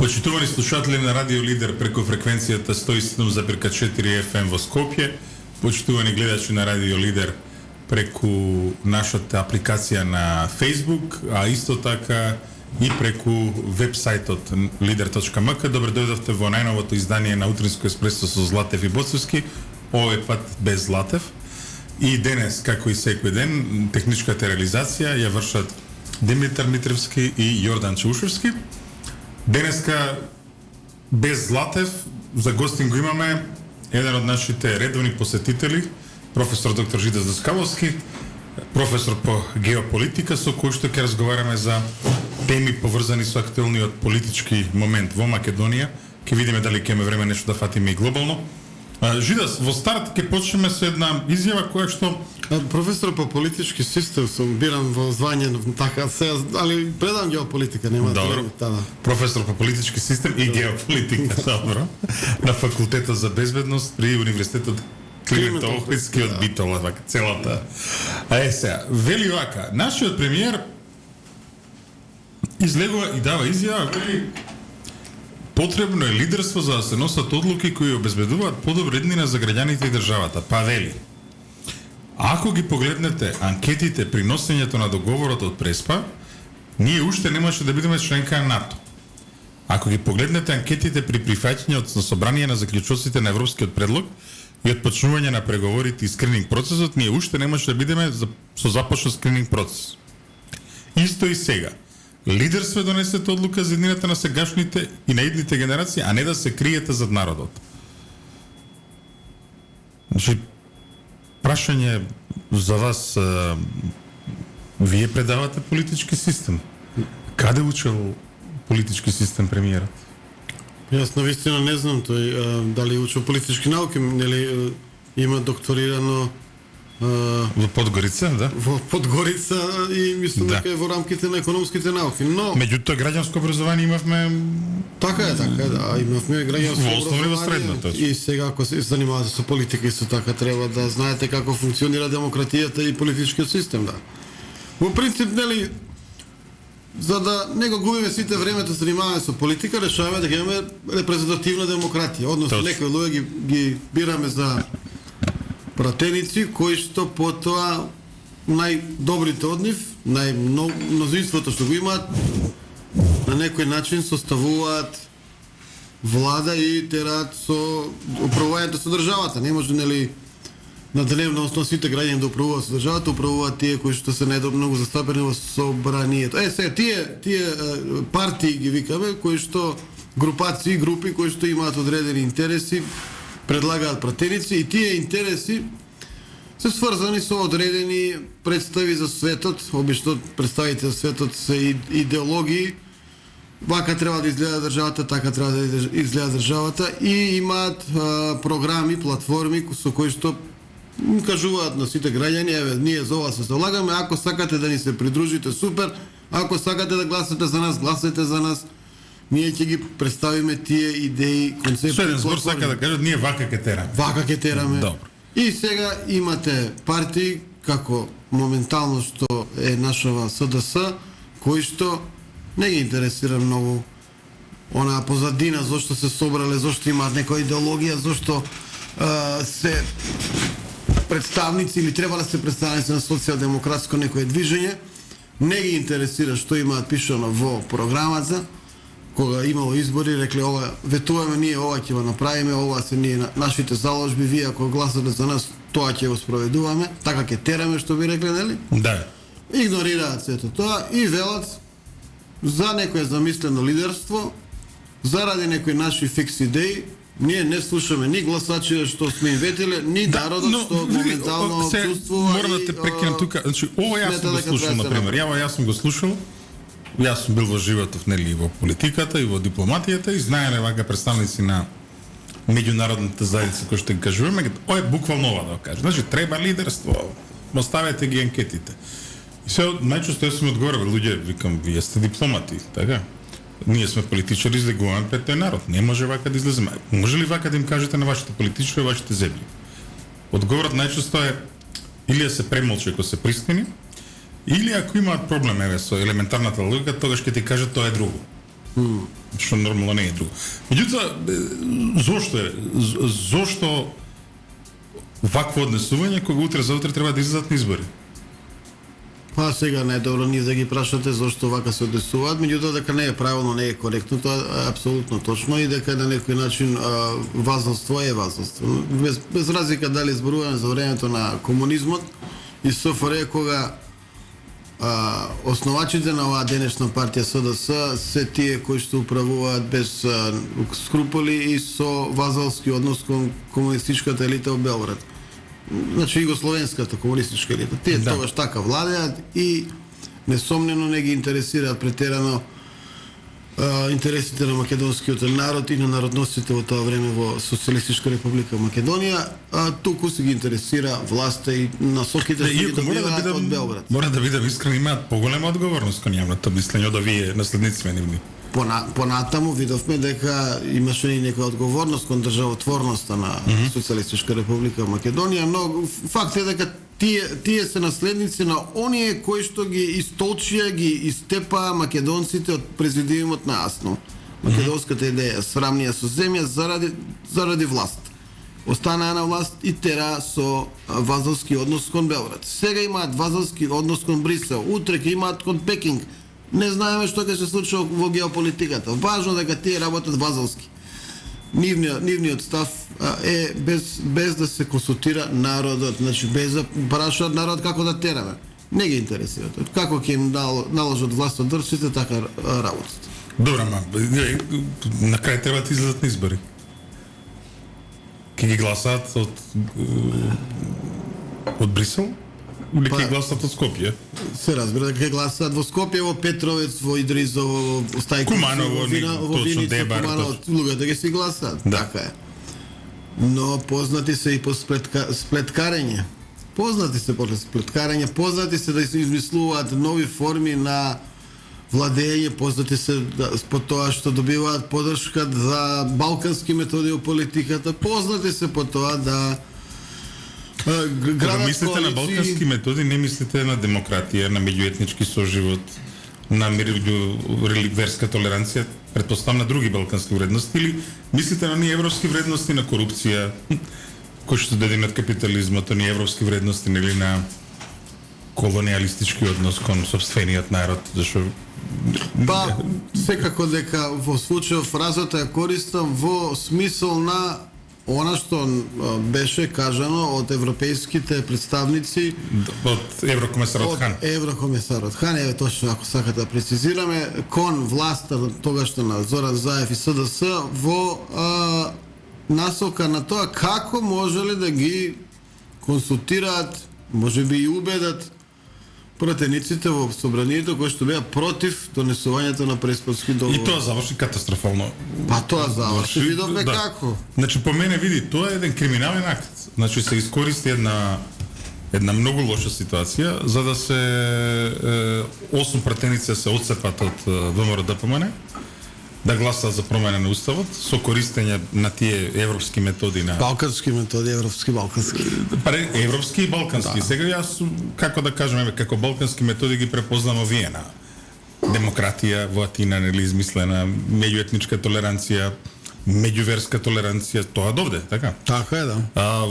Почитувани слушатели на Радио Лидер преку фреквенцијата 107,4 FM во Скопје, почитувани гледачи на Радио Лидер преку нашата апликација на Facebook, а исто така и преку вебсајтот lider.mk. Добре дојдовте во најновото издание на Утринско еспресо со Златев и Боцевски, овој пат без Златев. И денес, како и секој ден, техничката реализација ја вршат Димитар Митревски и Јордан Чаушевски. Денеска без Златев за гостин го имаме еден од нашите редовни посетители, професор доктор Жида Даскаловски, професор по геополитика, со кој што ќе разговараме за теми поврзани со актуелниот политички момент во Македонија. Ќе видиме дали ќе имаме време нешто да фатиме и глобално. Жидас, во старт ќе почнеме со една изјава која што професор по политички систем сум бирам во звање така се, али предам геополитика, нема да. Професор по политички систем и геополитика, добро. На факултетот за безбедност при универзитетот Климент Охридски од Битола, вака целата. Сега, вели вака, нашиот премиер излегува и дава изјава, вели потребно е лидерство за да се носат одлуки кои обезбедуваат подобра иднина за граѓаните и државата. Па вели, ако ги погледнете анкетите при носењето на договорот од Преспа, ние уште немаше да бидеме членка на НАТО. Ако ги погледнете анкетите при прифаќањето на собрание на заклучоците на европскиот предлог и отпочнување на преговорите и скрининг процесот, ние уште немаше да бидеме со започнат скрининг процес. Исто и сега. Лидерство донесете одлука за еднината на сегашните и на идните генерации, а не да се криете зад народот. Значи, прашање за вас, вие предавате политички систем. Каде учел политички систем премиерот? Јас навистина не знам тој дали учил политички науки, нели има докторирано во Подгорица, да? Во Подгорица и мислам дека е во рамките на економските науки, но меѓутоа граѓанско образование имавме. Така е, да, имавме граѓанско во основно и во средно, точно. И сега ако се занимавате со политика исто така треба да знаете како функционира демократијата и политичкиот систем, да. Во принцип, нели, за да не го губиме сите времето се занимаваме со политика, решаваме да имаме репрезентативна демократија, односно некои луѓе ги бираме за пратеници кои што потоа најдобрите од нив, мнозинството што го имаат, на некој начин составуваат влада и тераат со управувањето со државата. Не може, нели, на дневна основа сите граѓани да управуваат со државата, управуваат тие кои што се најмногу застапени во собранието. Сега тие партии ги викаме, кои што групации, групи кои што имаат одредени интереси, предлагаат пратеници и тие интереси се сврзани со одредени представи за светот, обично представите за светот се идеологии, вака треба да изгледа државата, така треба да изгледа државата и имаат програми, платформи со кои што кажуваат на сите граѓани, еве, ние за ова се залагаме, ако сакате да ни се придружите, супер, ако сакате да гласате за нас, гласате за нас. Ние ќе ги представиме тие идеи, концепти. Со еден збор сака да кажат, ние вака ќе тераме. Вака ќе тераме. Добро. И сега имате партии, како моментално што е нашава СДС, кои што не ги интересира многу онаа позадина, зошто се собрале, зошто имаат некоја идеологија, зошто се представници или треба да се представници на социјалдемократско некое движење, не ги интересира што имаат пишано во програмата. Кога имало избори, рекле ова ветуваме ние, ова ќе го направиме, ова се ние нашите заложби, вие ако гласате за нас, тоа ќе го спроведуваме, така ќе тераме, што би рекле, нели? Да. Игнорираат сето тоа и велат за некое замислено лидерство, заради некои наши фикс идеи. Ние не слушаме ни гласачите што сме им ветиле, ни народот што моментално чувствува. Морам да те прекинам тука. Значи, ова јас сум го слушал, например. Јас сум го слушал. Јас сум бил во животов, нели, и во политиката, и во дипломатијата, и знаеле вака представници на меѓународната заедница кои што ги кажуваме, ова е буквално ова да кажа. Значи, треба лидерство, оставете ги анкетите. И се најчесто јас сум одговорил, луѓе, викам, вие сте дипломати, така? Ние сме политичари, излегуваме пред тој народ. Не може вака да излеземе. Може ли вака да им кажете на вашите политичари и вашите земји? Одговорот најчесто е или да се премолчи ако се пристини, или ако имаат проблем со елементарната логика, тогаш ќе ти кажат тоа е друго. Што нормално не е друго. Меѓутоа, зошто вакво однесување кога утре за утре треба да излезат на избори? Па сега најдобро ние да ги прашате зошто вака се однесуваат, меѓутоа дека не е правилно, не е коректно, тоа е апсолутно точно и дека на некој начин вазалство е вазалство. Без разлика дали зборуваме за времето на комунизмот и СФР, кога основачите на оваа денешна партија СДС се тие кои што управуваат без скруполи и со вазалски однос кон комунистичката елита во Белград. Значи југословенската комунистичка елита. Тие тогаш така владеат и несомнено не ги интересираат претерано интересите на македонскиот народ и на народностите во тоа време во Социјалистичка република Македонија, туку се ги интересира власта и насоките што ги добиваат од Белград. Мора да бидам искрен, имаат поголема одговорност кон јавното мислење од овие наследници нивни. Понатаму видовме дека имаше и некоја одговорност кон државотворноста на Социјалистичка република Македонија, но факт е дека тие се наследници на оние кои што ги истолчија, ги истепаа македонците од президиумот на АСНО. Македонската идеја срамнија со земја заради власт. Останаа на власт и тера со вазалски однос кон Белград. Сега имаат вазалски однос кон Брисел, утре ќе имаат кон Пекинг. Не знаеме што ќе се случи во геополитиката. Важно дека тие работат вазалски. Нивниот став е без да се консултира народот, значи без да прашаат народ како да тераме. Не ги интересира тоа. Како ќе им наложат властодорците, така работите. Добра, на крај треба да излезат на избори. Ќе ги гласаат од Брисел? Или ќе гласат од Скопје? Се разбира дека ќе гласаат во Скопје, во Петровец, во Идризово, во Стајково, Куманово, во Виница, Куманово, луѓето ќе си гласаат. Така е. Но познати се и по сплеткарење. Познати се да се измислуваат нови форми на владење, познати се по тоа што добиваат поддршка за балкански методи во политиката, познати се по тоа да кога мислите на балкански методи, не мислите на демократија, на меѓуетнички соживот, на верска толеранција, претпоставам на други балкански вредности, или мислите на ние европски вредности, на корупција, кои што дедимат капитализмот, на европски вредности, или на колониалистички однос кон сопствениот народ, зашо Па, секако дека во случајов фразата ја користам во смисол на она што беше кажано од европејските представници, од еврокомесарот Хан. Еврокомесарот Хан, еве точно ако сакате да прецизираме, кон власта тогашна на Зоран Заев и СДС во насока на тоа како можеле да ги консултираат, можеби и убедат пратениците во собранието кои што беа против донесувањето на Преспански договор. И тоа заврши катастрофално. Па тоа заврши, видовме како. Значи по мене види, тоа е еден криминален акт. Значи се искористи една многу лоша ситуација за да се 8 пратеници се отцепат од ВМРО ДПМН, да гласаат за промена на уставот со користење на тие европски методи на балкански методи, балкански. Европски и балкански. Сега јас како да кажеме, како балкански методи ги препознам овие на демократија во Атина, нели измислена, меѓуетничка толеранција, меѓуверска толеранција, тоа довде, така? Така е, да.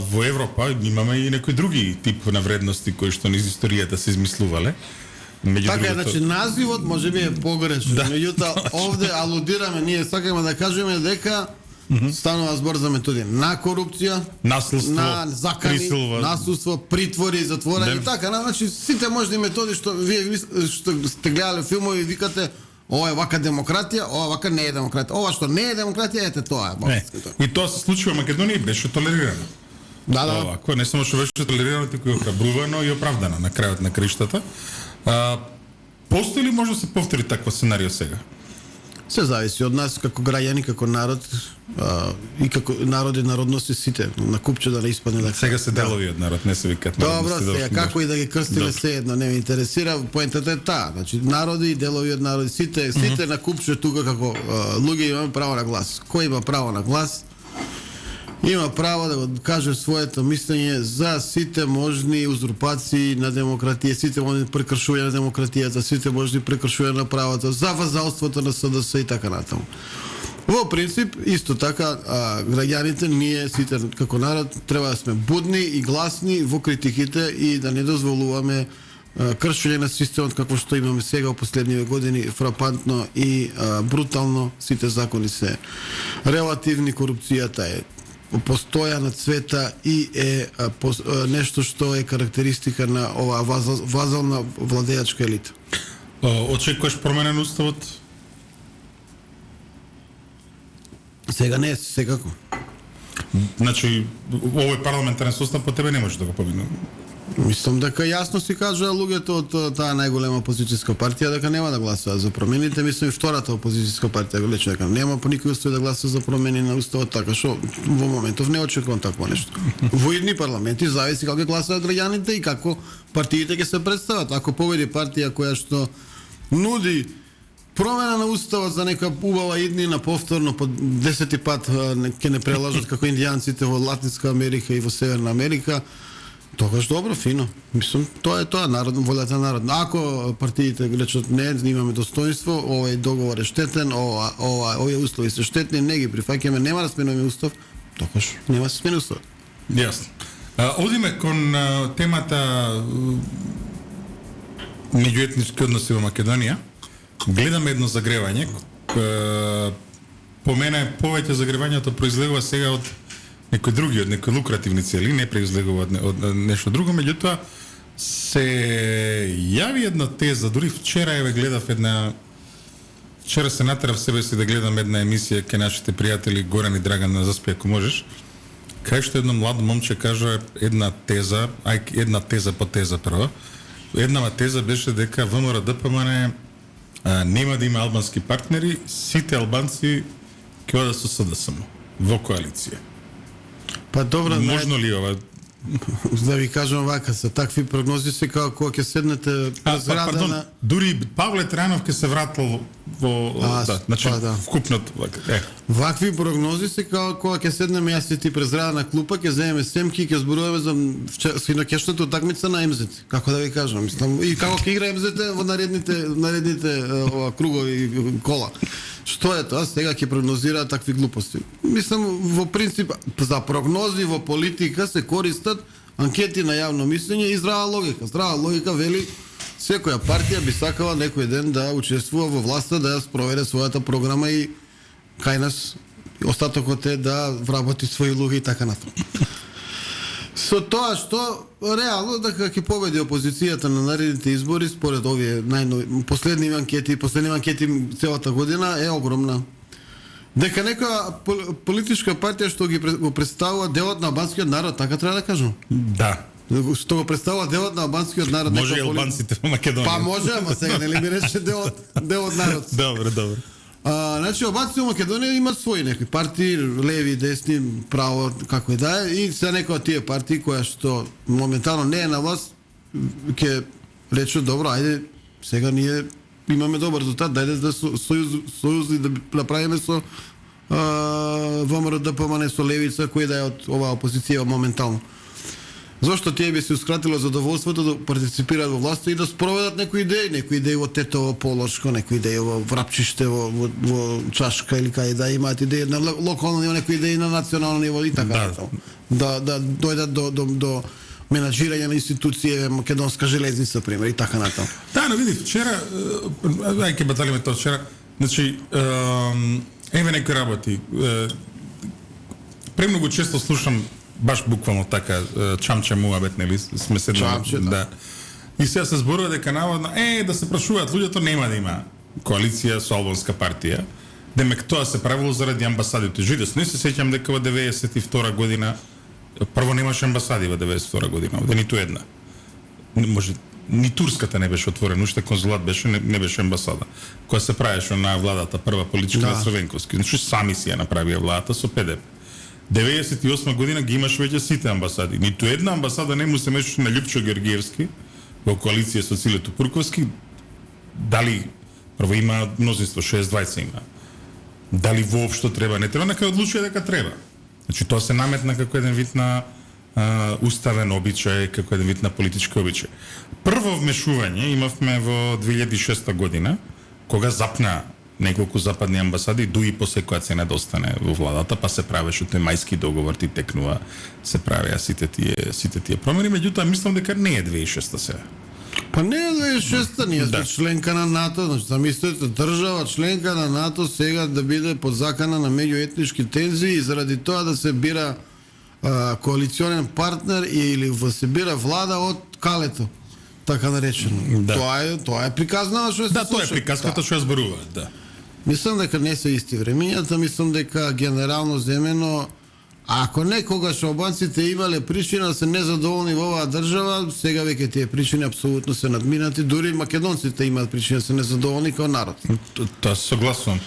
Во Европа имаме и некои други тип на вредности кои што низ историјата се измислувале. Така е, значи називот можеби е погрешен, меѓутоа овде алудираме, ние сакаме да кажеме дека станува збор за методи на корупција, насилство, на закани, насилство, притвори, затворање, така, значи сите можни методи што вие што сте гледале филмови и викате ова е вака демократија, ова вака не е демократија, ова што не е демократија, ете тоа е. И тоа се случи во Македонија и беше толерирано. Да. Овако, не само што беше толерирано, туку и охрабрувано и оправдано на крајот на криштата. Постои ли може да се повтори таква сценарија сега? Се зависи од нас како граѓани, како народ и како народи, народности сите на купче да не испадне дека сега се делови од народ, не се викаат народности. Добро, сега како и да ги крстиме се едно не ме интересира, поентата е таа, значи народи и делови од народи сите на купче тука како луѓе имаме право на глас. Кој има право на глас? има право да го каже своето мислење за сите можни узурпации на демократија, сите можни прекршувања на демократијата, сите можни прекршувања на правата, за вазалството на СДС и така натаму. Во принцип, исто така, граѓаните, ние сите како народ треба да сме будни и гласни во критиките и да не дозволуваме кршење на системот како што имаме сега во последниве години, фрапантно и брутално. Сите закони се релативни, корупцијата е постојана, цвета и е нешто што е карактеристика на оваа вазална владеачка елита. Очекуваш промена на уставот? Сега не е секако. Значи, овој парламентарен состав по тебе не може да го помине. Мислам дека јасно си кажува луѓето од таа најголема опозицијска партија дека нема да гласуваат за промените. Мислам и втората опозицијска партија го лично дека нема по никој услови да гласува за промени на уставот, така што во моментов не очекувам такво нешто. Во идни парламенти зависи како ќе гласуваат граѓаните и како партиите ќе се представат. Ако победи партија која што нуди промена на уставот за нека убава иднина повторно по 10 пат ќе не прелажат како индијанците во Латинска Америка и во Северна Америка, тогаш добро, фино. Мислам, тоа е тоа, народно, волјата на народ. Ако партиите речат не, имаме достоинство, овој договор е штетен, овие услови се штетни, не ги прифаќаме, нема да сменуваме устав, тогаш нема да се смени устав. Јасно. Одиме кон темата меѓуетнички односи во Македонија. Гледаме едно загревање. По мене повеќе загревањето произлегува сега од некои други, од некои лукративни цели, не произлегува од нешто друго, меѓутоа се јави една теза, дури вчера вчера се натерав себе си да гледам една емисија кај нашите пријатели Горан и Драган на Заспи ако можеш, кај што едно младо момче кажа една теза по теза прво. Една теза беше дека ВМРО ДПМН нема да има албански партнери, сите албанци ќе одат со СДСМ во коалиција. Па добро, можно ли ова? Да ви кажам вака, се такви прогнози се кога ќе седнете пардон, на... дури Павле Трајанов ќе се вратил значи вкупнат вака. Вакви прогнози се кога ќе седнеме јас и ти презрадена клупа, ќе земеме семки и ќе зборуваме за синокешната утакмица на МЗ. Како да ви кажам, мислам, и како ќе игра МЗ во наредните кругови кола. Што е тоа? Сега ќе прогнозираат такви глупости. Мислам, во принцип, за прогнози во политика се користат анкети на јавно мислење и здрава логика. Здрава логика вели секоја партија би сакала некој ден да учествува во власта, да ја спроведе својата програма и кај нас остатокот е да вработи своји луѓе и така натаму. Со тоа што реално дека ќе победи опозицијата на наредните избори според овие последни анкети целата година е огромна. Дека некоја политичка партија што го представува делот на албанскиот народ, така треба да кажам. Да. Што го представува делот на албанскиот народ. Може и албанците во Македонија. Па може, ама сега нели ми рече делот народ. Добро. Значи, албанците во Македонија имаат своји некои партии, леви, десни, право, како и да е, и се некоја тие партии која што моментално не е на власт, ќе рече добро, ајде, сега ние имаме добар резултат, дајде да сојузи да направиме со ВМРО ДПМН, со левица, кој да е од оваа опозиција моментално. Зошто тие би се ускратило задоволството да партиципираат во власта и да спроведат некои идеи во Тетово, Полошко, некои идеи во Врапчиште, во Чашка или кај да имаат идеи на локално ниво, некои идеи на национално ниво и така. Да дојдат до менаџирање на институции, Македонска железница, пример, и така натаму. Да, но види, вчера, ајде ќе баталиме тоа вчера, значи, еве некои работи. Премногу често слушам баш буквално така чамче муабет, нели сме седнали, да. И сега се зборува дека наводно да се прашуваат луѓето, нема да има коалиција со албанска партија. Демек тоа се правило заради амбасадите. Жидес, не се сеќам дека во 92 година прво немаше амбасади во 92 година, овде ниту една. Може ни турската не беше отворена, уште конзулат беше, не беше амбасада. Која се правеше на владата прва политичка на Срвенковски. Значи сами си ја направија владата со ПДП. 98 година ги имаш веќе сите амбасади. Ниту една амбасада не му се мешаше на Љупчо Георгиевски во коалиција со Цилето Пурковски. Дали прво има мнозинство, 6-20 има. Дали воопшто треба, не треба, нека одлучува дека треба. Значи тоа се наметна како еден вид на уставен обичај, како еден вид на политички обичај. Прво вмешување имавме во 2006 година, кога запна неколку западни амбасади, дуи по секоја цена да остане во владата, па се правеше тој мајски договор, ти текнува, се правеа сите тие промени, меѓутоа мислам дека не е 2006 сега. Па не е 2006-та, ние сме членка на НАТО, значи замислете држава членка на НАТО сега да биде под закана на меѓуетнички тензии и заради тоа да се бира коалиционен партнер или се бира влада од калето, така наречено. Да. Тоа е приказнава што се Да, тоа е приказката што ја зборуваат, да. Мислам дека не се исти времињата, мислам дека генерално земено, ако некогаш албанците имале причина да се незадоволни во оваа држава, сега веќе тие причини апсолутно се надминати, дури македонците имаат причина да се незадоволни како народ. Тоа се согласувам.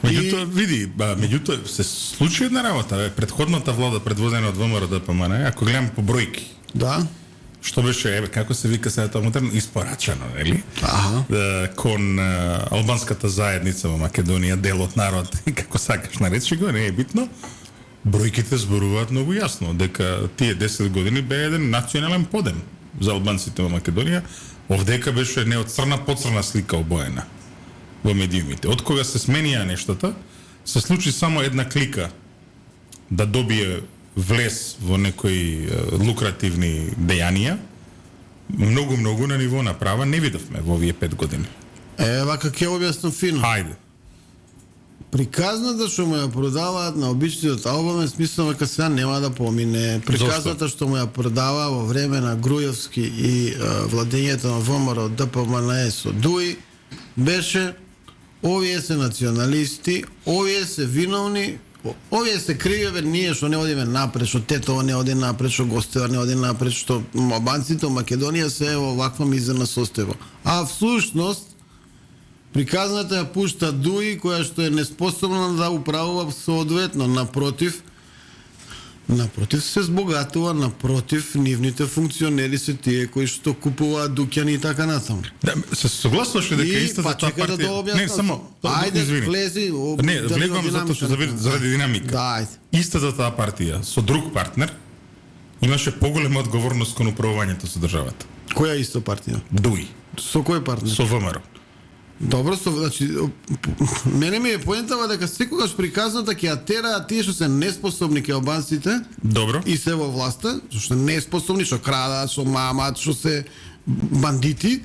Меѓутоа, види, меѓутоа се случи една работа, претходната влада предводена од ВМРО ДПМН, ако гледам по бројки. Да. Што беше, како се вика сега тоа модерно, испорачано, нели? Аха. Кон албанската заедница во Македонија, дел од народ, како сакаш наречи го, не е битно. Бројките зборуваат многу јасно дека тие 10 години бе еден национален подем за албанците во Македонија. Овдека беше не од црна поцрна слика обоена во медиумите. Од кога се сменија нештата, се случи само една клика да добие влез во некои лукративни дејанија. Многу на ниво направа не видовме во овие 5 години. Вака ќе објаснам фино. Хајде. Приказната што му ја продаваат на обичниот албанец, мислам дека сега нема да помине. Приказната што му ја продава во време на Грујовски и владењето на ВМРО ДПМН со ДУИ беше: овие се националисти, овие се виновни, овие се криви, ние што не одиме напред, што Тетово не оди напред, што Гостева не оди напред, што албанците во Македонија се во ваква мизерна состојба. А всушност приказната ја пушта ДУИ, која што е неспособна да управува соодветно. Напротив се збогатува, напротив нивните функционери се тие кои што купуваат дуќани и така натаму. Да, се согласуваше дека истата таа партија... Да не, само... Ајде, извини. влези... Не, влегувам затоа што заради динамика. Да, ајде. Истата таа партија со друг партнер имаше поголема одговорност кон управувањето со државата. Која исто партија? ДУИ. Со кој партнер? Со ВМРО. Добро, значи, мене ми е поентава дека секогаш приказната ќе ја тераат тие што се неспособни ке албанците. Добро. И се во власта, што неспособни, што крадат, што мамат, што се бандити,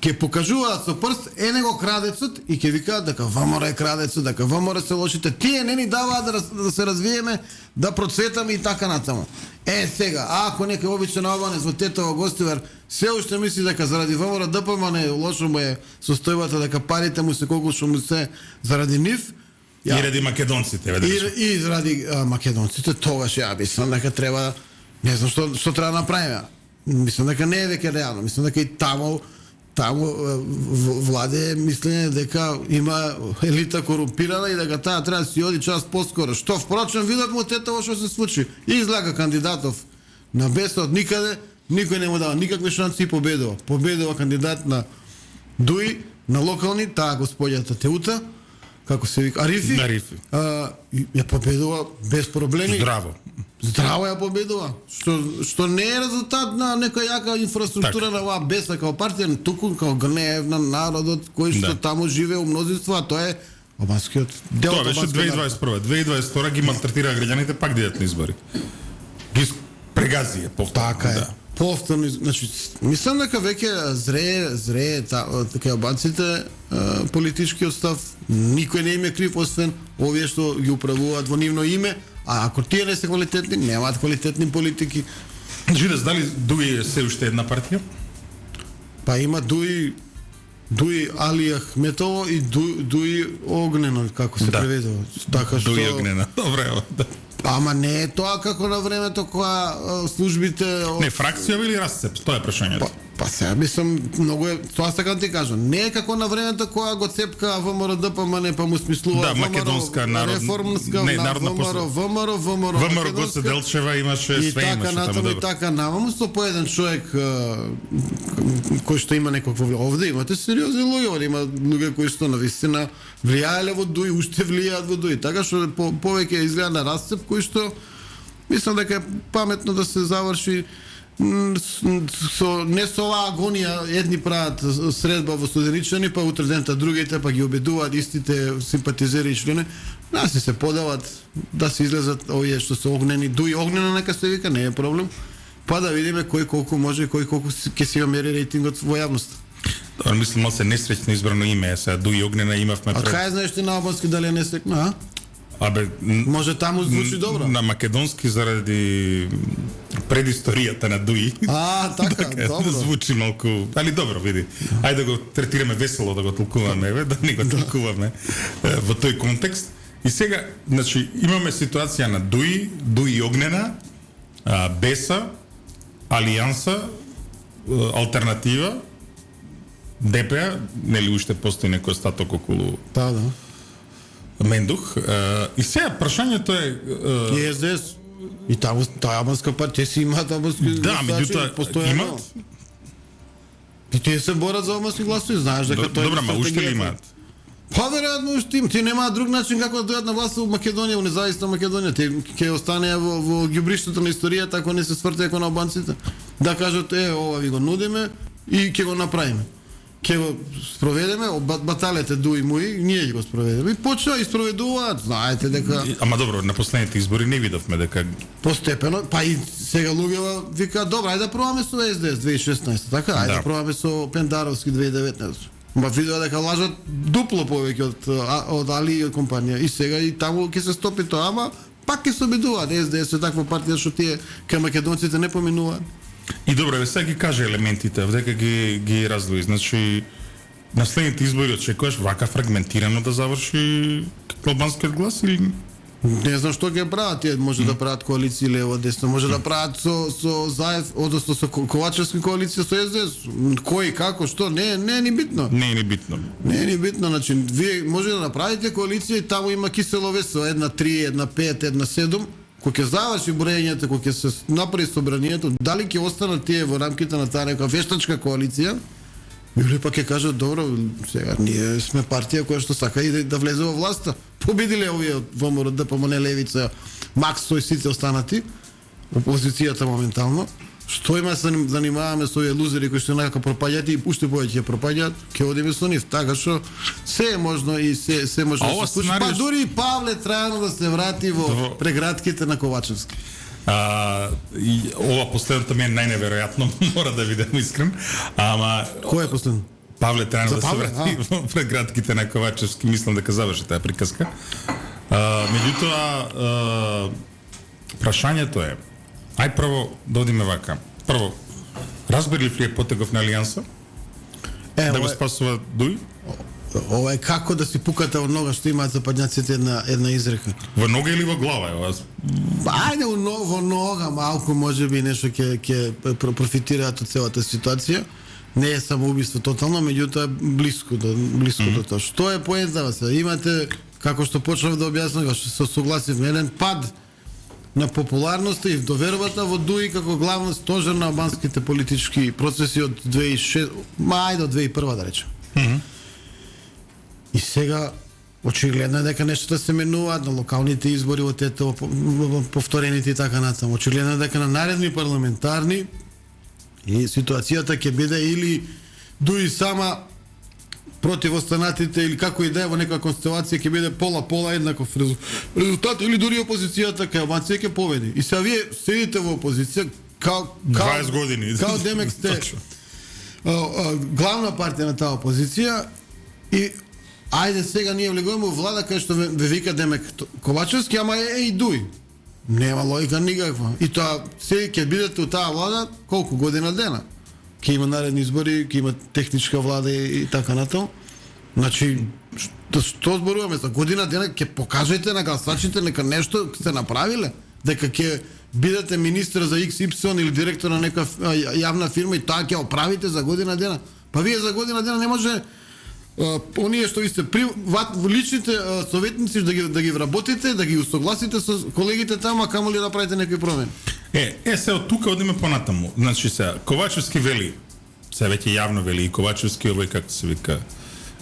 ќе покажуваат со прст него крадецот и ќе викаат дека ВМРО е крадецот, дека ВМРО се лошите. Тие не ни даваат да се развиеме, да процветаме и така натаму. Сега, ако некој обичен албанец во Тетово, Гостивар се уште мисли дека заради ВМРО ДПМН лошо му е состојбата, дека парите му се колку што му се заради нив, и ради македонците, и заради македонците, тогаш ја мислам дека треба, не знам што треба да направиме. Мислам дека не е веќе реално, мислам дека и таму владе мислење дека има елита корумпирана и дека таа треба да си оди час поскоро. Што впрочем видовме од Тетово што се случи. Излага кандидатов на беса од никаде, никој не му дава никакви шанси и победува. Победува кандидат на ДУИ, на локални, таа господјата Теута, како се вика, Арифи. Ја победува без проблеми. Здраво ја победува, што не е резултат на некоја јака инфраструктура на оваа беса као партија, туку као гнев на народот кој што таму живее у мнозинство, а тоа е албанскиот дел. Тоа беше 2021. 2022 ги малтретира граѓаните, пак дидат на избори. Ги прегазија повторно. Така е. Повторно, значи, мислам дека веќе зрее така албанците политичкиот став, никој не им е крив освен овие што ги управуваат во нивно име. А ако тие не се квалитетни, немаат квалитетни политики. Жидес, дали ДУИ е се уште една партија? Па има ДУИ Али Ахметово и ДУИ Огнено, како се преведува. Така што ДУИ Огнено. Добре, да. Ама не е тоа како на времето кога службите... Не, фракција или расцеп? Тоа е прашањето. Па сега мислам многу е, тоа сакам да ти кажам. Не е како на времето кога го цепка ВМРО ДПМН па му смислува Да, македонска реформска, народна ВМРО Гоце Делчева имаше и све така имаше таму натаму и добро. така намаму со по еден човек кој што има некакво влијание. Овде имате сериозни луѓе, има луѓе кои што навистина влијаеле во ДУИ, уште влијаат во ДУИ. Така што повеќе изгледа на расцеп кој што мислам дека е паметно да се заврши не со оваа агонија, едни прават средба во Студеничани, па утре дента другите, па ги обидуваат истите симпатизери и члени. Нас се подават да се излезат овие што се огнени, дуи огнена нека се вика, не е проблем. Па да видиме кој колку може и кој колку ќе си мери рейтингот во јавноста. Добро, мислам, се несреќно избрано име, сега Дуи Огнена имавме А кај знаеш ти на албански дали е несреќно, а? Абе, Може таму звучи добро. На македонски заради предисторијата на Дуи. А, така, добро. Звучи малку, али добро, види. Ајде да го третираме весело, да го толкуваме, да не го толкуваме во тој контекст. И сега, значи, имаме ситуација на Дуи Огнена, Беса, Алијанса, Алтернатива, ДПА, нели уште постои некој остаток околу Да. Мендух. И сега прашањето е И СДС. И таму таа албанска партија си имаат албански да, меѓутоа постојано. имаат. И тие се борат за албански гласови, знаеш дека тоа е Добра, ма уште ли имаат? Па веројатно уште им. Тие немаат друг начин како да дојдат на власт во Македонија, во независна Македонија. Тие ќе останеа во ѓубриштето на историјата ако не се свртеа како на албанците. Да кажат ова ви го нудиме и ќе го направиме. Ќе го спроведеме, баталете дуи мои, ние ќе го спроведеме. И почнаа и спроведуваат, знаете дека Ама добро, на последните избори не видовме дека постепено, па и сега луѓето викаат, добро, ајде да пробаме со СДС 2016, така? Ајде да пробаме со Пендаровски 2019. Ма видоа дека лажат дупло повеќе од Али и од компанија. И сега и таму ќе се стопи тоа, ама пак ќе се обидуваат. СДС е таква партија што тие кај македонците не поминуваат. И добро, ве сега ги каже елементите, дека ги раздвои. Значи, на следните избори очекуваш вака фрагментирано да заврши албанскиот глас или Не знам што ќе прават, тие може да прават коалиции лево десно, може да прават со Заев, односно со Ковачевски коалиција со СДС. Кој како што не е ни битно. не е ни битно. Не е ни битно, значи вие може да направите коалиција и таму има кисело весо 1-3, 1-5, 1-7. Кога ќе заврши броењето, кога ќе се направи собранието, дали ќе останат тие во рамките на таа нека вештачка коалиција? Или пак ќе кажат, добро, сега ние сме партија која што сака и да влезе во власта. Победиле овие од ВМРО ДПМН левица, Макс со сите останати, опозицијата моментално. Што има се занимаваме со овие лузери кои што некако пропаѓаат и уште повеќе ќе пропаѓаат, ќе одиме со нив. Така што се е можно и се може да се случи. Па дури и Павле Трајано да се врати во преградките на Ковачевски. И ова последното ми е најневеројатно, мора да видам искрен. Ама кој е последно? Павле Трајано да се врати во преградките на Ковачевски, мислам дека заврши таа приказка. Меѓутоа прашањето е, ај прво да одиме вака. Прво, разберлив ли е потегов на Алијанса? Да го спасува Дуи? Ова е како да си пукате од нога што имаат западњаците една изрека. Во нога или во глава е ова? Ајде во нога малку можеби нешто ќе профитираат од целата ситуација. Не е самоубиство тотално, меѓутоа блиско до тоа. Што е поентава се? Имате, како што почнав да објаснам, што се согласив, еден пад на популарноста и довербата во ДУИ како главна стожер на албанските политички процеси од 2006, ајде од 2001 да речем. И сега очигледно е дека нештата се менуваат на локалните избори во тето повторените и така натаму. Очигледно е дека на наредни парламентарни и ситуацијата ќе биде или ДУИ сама против останатите или како и да е во некоја констелација ќе биде пола еднаков резултат или дури опозицијата кај албанците ќе победи. И сега вие седите во опозиција 20 години. Као демек сте главна партија на таа опозиција и ајде сега ние влегуваме во влада кај што ве вика демек Ковачевски, ама е и ДУИ. Нема логика никаква. И тоа се ќе бидете у таа влада колку година дена. Ќе има наредни избори, ќе има техничка влада и така натаму. Значи, што зборуваме за година дена, ќе покажете на гласачите нека нешто сте направиле, дека ќе бидете министр за XY или директор на нека јавна фирма и таа ќе оправите за година дена. Па вие за година дена не може оние што ви сте личните советници да ги вработите, да ги усогласите со колегите таму, а камо ли да правите некои промени. Се од тука одиме понатаму. Значи се Ковачевски вели, се веќе јавно вели и Ковачевски овој како се вика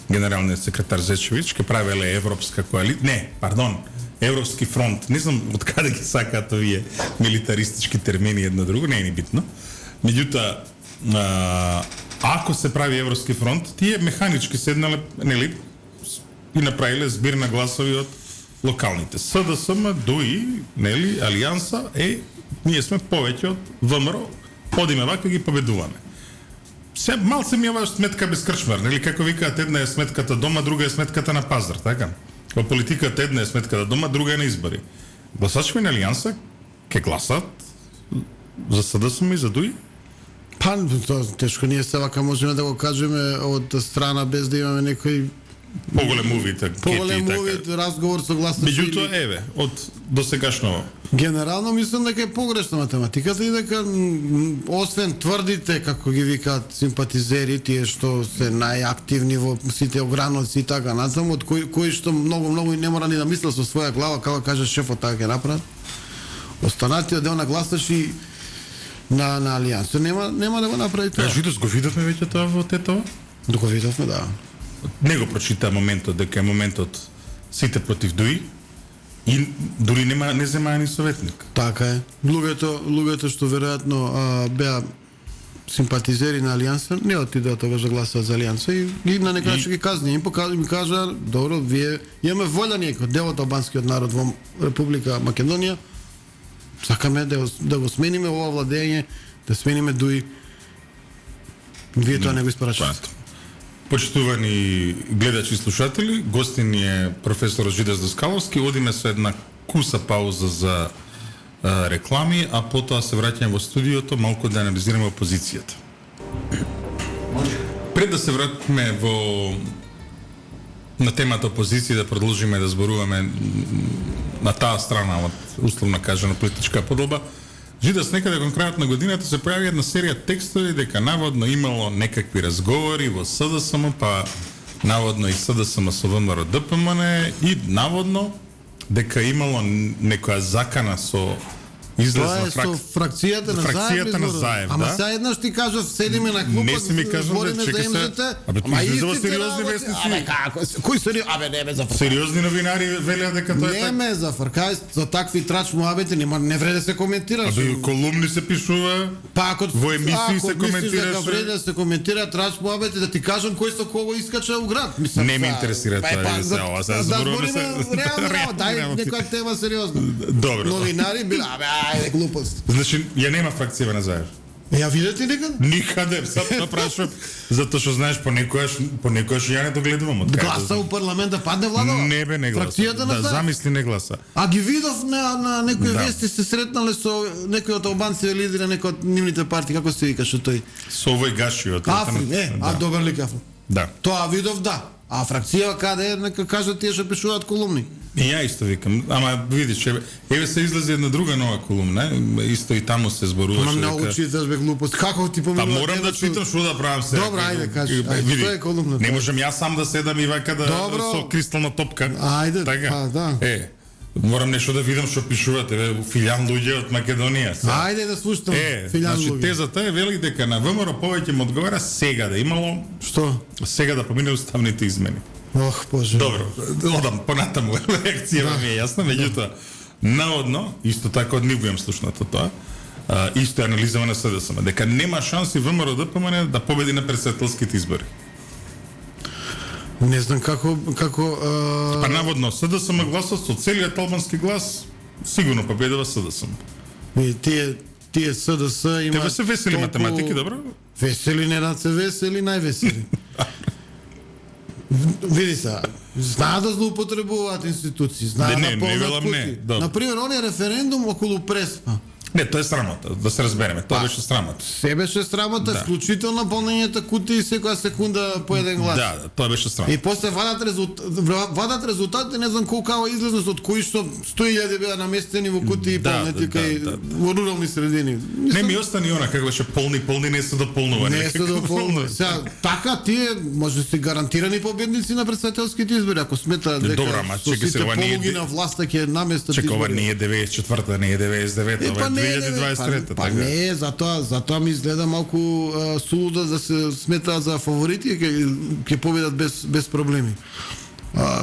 генералниот секретар Зечевич ќе правеле европска коалиција. Европски фронт. Не знам од каде ги сакаат овие милитаристички термини едно друго, не е ни битно. Меѓутоа, ако се прави Европски фронт, тие механички седнале, нели, и направиле збир на гласови од локалните. СДСМ, ДУИ, нели, Алијанса, ние сме повеќе од ВМРО, одиме вака ги победуваме. Се малце ми е сметка без крчмар, нели, како викаат, една е сметката дома, друга е сметката на пазар, така? Во политиката една е сметката дома, друга е на избори. Гласачи на Алијанса ќе гласат за СДСМ и за ДУИ? Па, тешко ние се вака можеме да го кажеме од страна без да имаме некој поголем увид, разговор со гласачи. Меѓутоа, од досегашно. Генерално мислам дека е погрешна математиката и дека освен тврдите, како ги викаат симпатизери, тие што се најактивни во сите ограноци и така натаму, од кои што многу и не мора ни да мислат со своја глава, како каже шефот, така ќе направат. Останатиот дел на гласачи на Алијанса нема да го направи тоа. Жидос го видовме веќе тоа во Тетово? Го видовме, да. Не го прочита моментот дека е моментот сите против ДУИ и дури не земаа ни советник. Така е. Луѓето што веројатно беа симпатизери на Алијанса не отидоа тогаш да гласаат за Алијанса и на некој начин ги казни. Им кажа, добро, вие имаме волја ние како дел од албанскиот народ во Република Македонија. Сакаме да го смениме ова владење, да смениме ДУИ. Вие тоа не го испорачувате. Почитувани гледачи и слушатели, гостин е професор Жидес Даскаловски. Одиме со една куса пауза за реклами, а потоа се враќаме во студиото малку да анализираме опозицијата. Пред да се вратиме на темата опозиција, да продолжиме да зборуваме на таа страна од условно кажано политичка подоба, Жидес некаде кон крајот на годината се појави една серија текстови дека наводно имало некакви разговори во СДСМ, па наводно и СДСМ со ВМРО ДПМН и наводно дека имало некоја закана со излезна фракцијата на Заев, ама сега еднаш ти кажав, седиме на клупа, не си ми кажал да чека се. Ама излизува сериозни вестници. Кој сериозни? Не ме зафркај. Сериозни новинари велеа дека тоа е така. Не ме зафркај, за такви трач муабети не вреди да се коментира. Колумни се пишува. Па ако во емисии се коментира. Ако вреди да се коментира трач муабети, да ти кажам кој со кого искача у град. Не ме интересира тоа, сега сега зборуваме се. Дај некоја тема сериозна. Добро. Новинари била, ајде глупост. Значи, ја нема фракција на Заев. Ја видите некаде? Никаде, сад прашувам, затоа што знаеш понекогаш ја не догледувам од кај. Гласа у парламент да падне владава? Не бе, не гласа. Фракцијата на Заев. Замисли не гласа. А ги видов на некои вести се сретнале со некои од албанците лидери, некои од нивните партии, како се викаше тој? Со овој Гашиот. Афри, добар лик Афри. Да. Тоа видов, да. А фракција каде е, нека кажат тие што пишуваат колумни. И ја исто викам, ама видиш, еве се излезе една друга нова колумна, исто и таму се зборуваше дека. Ама не читаш бе глупост. Како ти поминува? Па морам да читам што да правам се. Добро, ајде кажи. Што е колумна? Не можам јас сам да седам и вака да со кристална топка. Ајде, така. Да. Морам нешто да видам што пишувате, филјан луѓе од Македонија. Ајде да слушам. Филјан луѓе. Значи тезата е вели дека на ВМРО повеќе му одговара сега да имало што? Сега да помине уставните измени. Ох, боже. Добро, одам понатаму, реакција ми е јасна, меѓутоа наводно, исто така од нив го имам слушнато тоа, исто е анализава на СДСМ, дека нема шанси ВМРО ДПМН да победи на претседателските избори. Не знам како Па наводно СДСМ гласа со целиот албански глас, сигурно победува СДСМ. И тие СДС има. Тебе се весели математики, добро? Весели, не се весели, највесели. Види се, знаат да злоупотребуваат институции, знаат да помнат пути. Например, оние референдум околу Преспа. Не, тоа е срамота, да се разбереме. Тоа беше срамота. Се беше срамота, Да. вклучително полнењето кутии секоја секунда по еден глас. Да, тоа беше И срамота. после вадат резултати, не знам колку ава излезност, од кои што 100.000 беа наместени во кутии Да, полнети да, кај да. во рурални средини. Не ми остани она како беше полни не се дополнувани. Не се дополнува. Сега, така тие може се гарантирани победници на председателските избори, ако сметаат дека Добра, ама со чекай се, сите ова не е полуги на власта ќе наместат Чека, ова избори. не е 94-та, не е 99-та, ова е 2023-та. Па не е, затоа ми изгледа малку сулудо да се сметаат за фаворити и ќе победат без проблеми.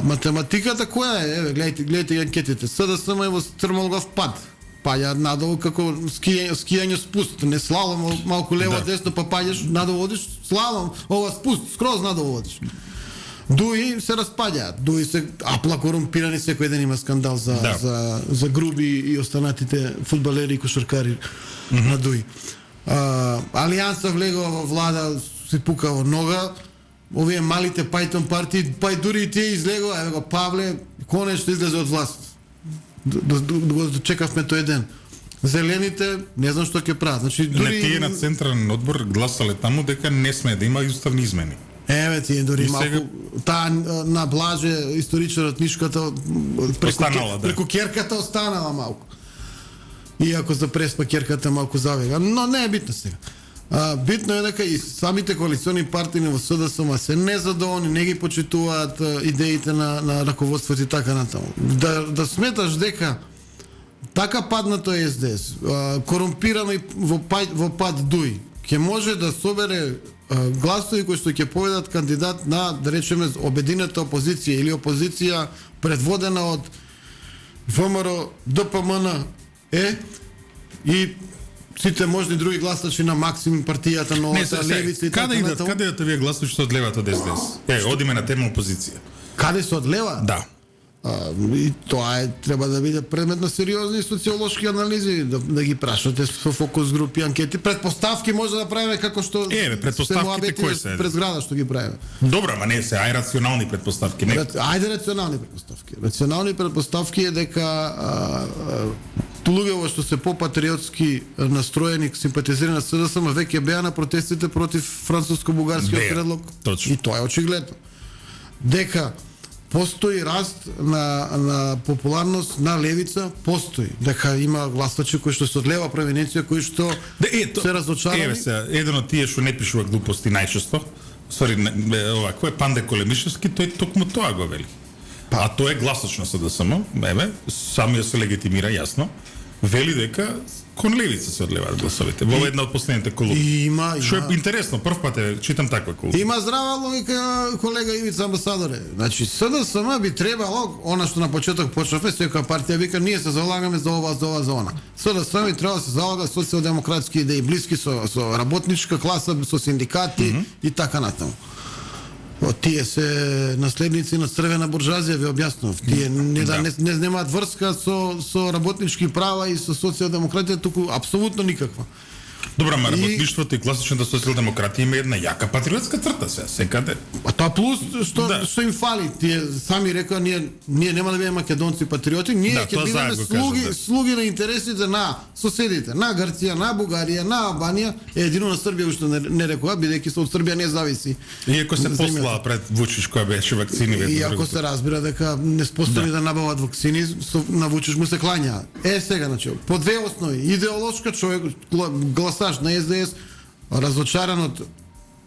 Математиката која е? Еве, гледайте анкетите. СДСМ е во стрмолгав пад. Паѓа надолу како скијање спуст, не слалом малку лево Да. десно, па паѓаш надолу одиш, слалом, ова спуст, скроз надолу одиш. Дуи се распаѓаат, дуи се апла корумпирани, секој ден има скандал Да. за груби и останатите фудбалери и кошаркари на дуи. Алијанса влегува во влада, се пука во нога, овие малите пајтон партии, па и дури и тие излегува, еве го Павле, конечно излезе од власт. Го чекавме тој ден. Зелените, не знам што ќе прават. Значи, Не, дури... тие на централен одбор гласале таму дека не сме да има и уставни измени. Еве ти дури И малку сега- таа на Блаже историчарот Нишката Останала, да. преку керката останала малку. Иако за преспа керката малку завега, но не е битно сега. Битно е дека и самите коалициони партии во СДСМ се незадоволни, не ги почитуваат идеите на раководството и така натаму. Да сметаш дека така паднато е СДС, корумпирано и во пад ДУИ, ќе може да собере гласови кои што ќе поведат кандидат на, да речеме, обединета опозиција или опозиција предводена од ВМРО, ДПМН и сите можни други гласачи на Максим, партијата, Не, новата левица и така каде идат, натаму. каде идат овие гласови што одлеват од СДС? Одиме на тема опозиција. Каде се од лева? Да. И тоа треба да биде предмет на сериозни социолошки анализи, да ги прашате со фокус групи, анкети, предпоставки може да правиме како што предпоставките кои се? пред зграда што ги правиме. Добро, ама не се, ај рационални предпоставки. Не. Ајде рационални предпоставки. Рационални предпоставки е дека луѓето што се попатриотски настроени, симпатизирани на СДСМ, веќе беа на протестите против француско-бугарскиот Беа, предлог. точно. И тоа е очигледно. Дека постои раст на популарност на левица, постои. Дека има гласачи кои што се од лева провиненција, кои што се разочарани. Еве се, еден од тие што не пишува глупости најчесто, ова, кој е Панде Колемишевски, тој токму тоа го вели. А тоа е гласач на СДСМ, еве, самиот се легитимира јасно, вели дека кон левица се одлеваат гласовите во една од последните колумни. Има Што е интересно, прв пат читам таква колумна. Има здрава логика, колега Ивица амбасадоре. Значи, СДСМ би требало, она што на почеток почнавме, секоја партија вика, ние се залагаме за ова, за она. СДСМ би требало да се залага социјалдемократски идеи, блиски со работничка класа, со синдикати и така натаму. Тие се наследници на црвена буржуазија, ви објаснував. Тие не немаат врска со работнички права и со социјалдемократија, туку апсолутно никаква. Добро, ама работништвото и класичната социјалдемократија има една јака патриотска црта сега, секаде. А тоа плюс што им фали, тие сами рекоа ние нема да бидеме македонци патриоти, ние Да, ќе тоа бидеме заедно кажат, да. слуги на интересите на соседите, на Грција, на Бугарија, на Албанија, едино на Србија уште не рекоа, бидејќи се од Србија не зависи. Иако се земјата. послаа пред Вучич која беше вакцини И ако се разбира дека не способни да набават вакцини, на Вучиш му се клањаат. Сега, значи, по две основи. Идеолошка човек, гласаш на СДС, разочаран од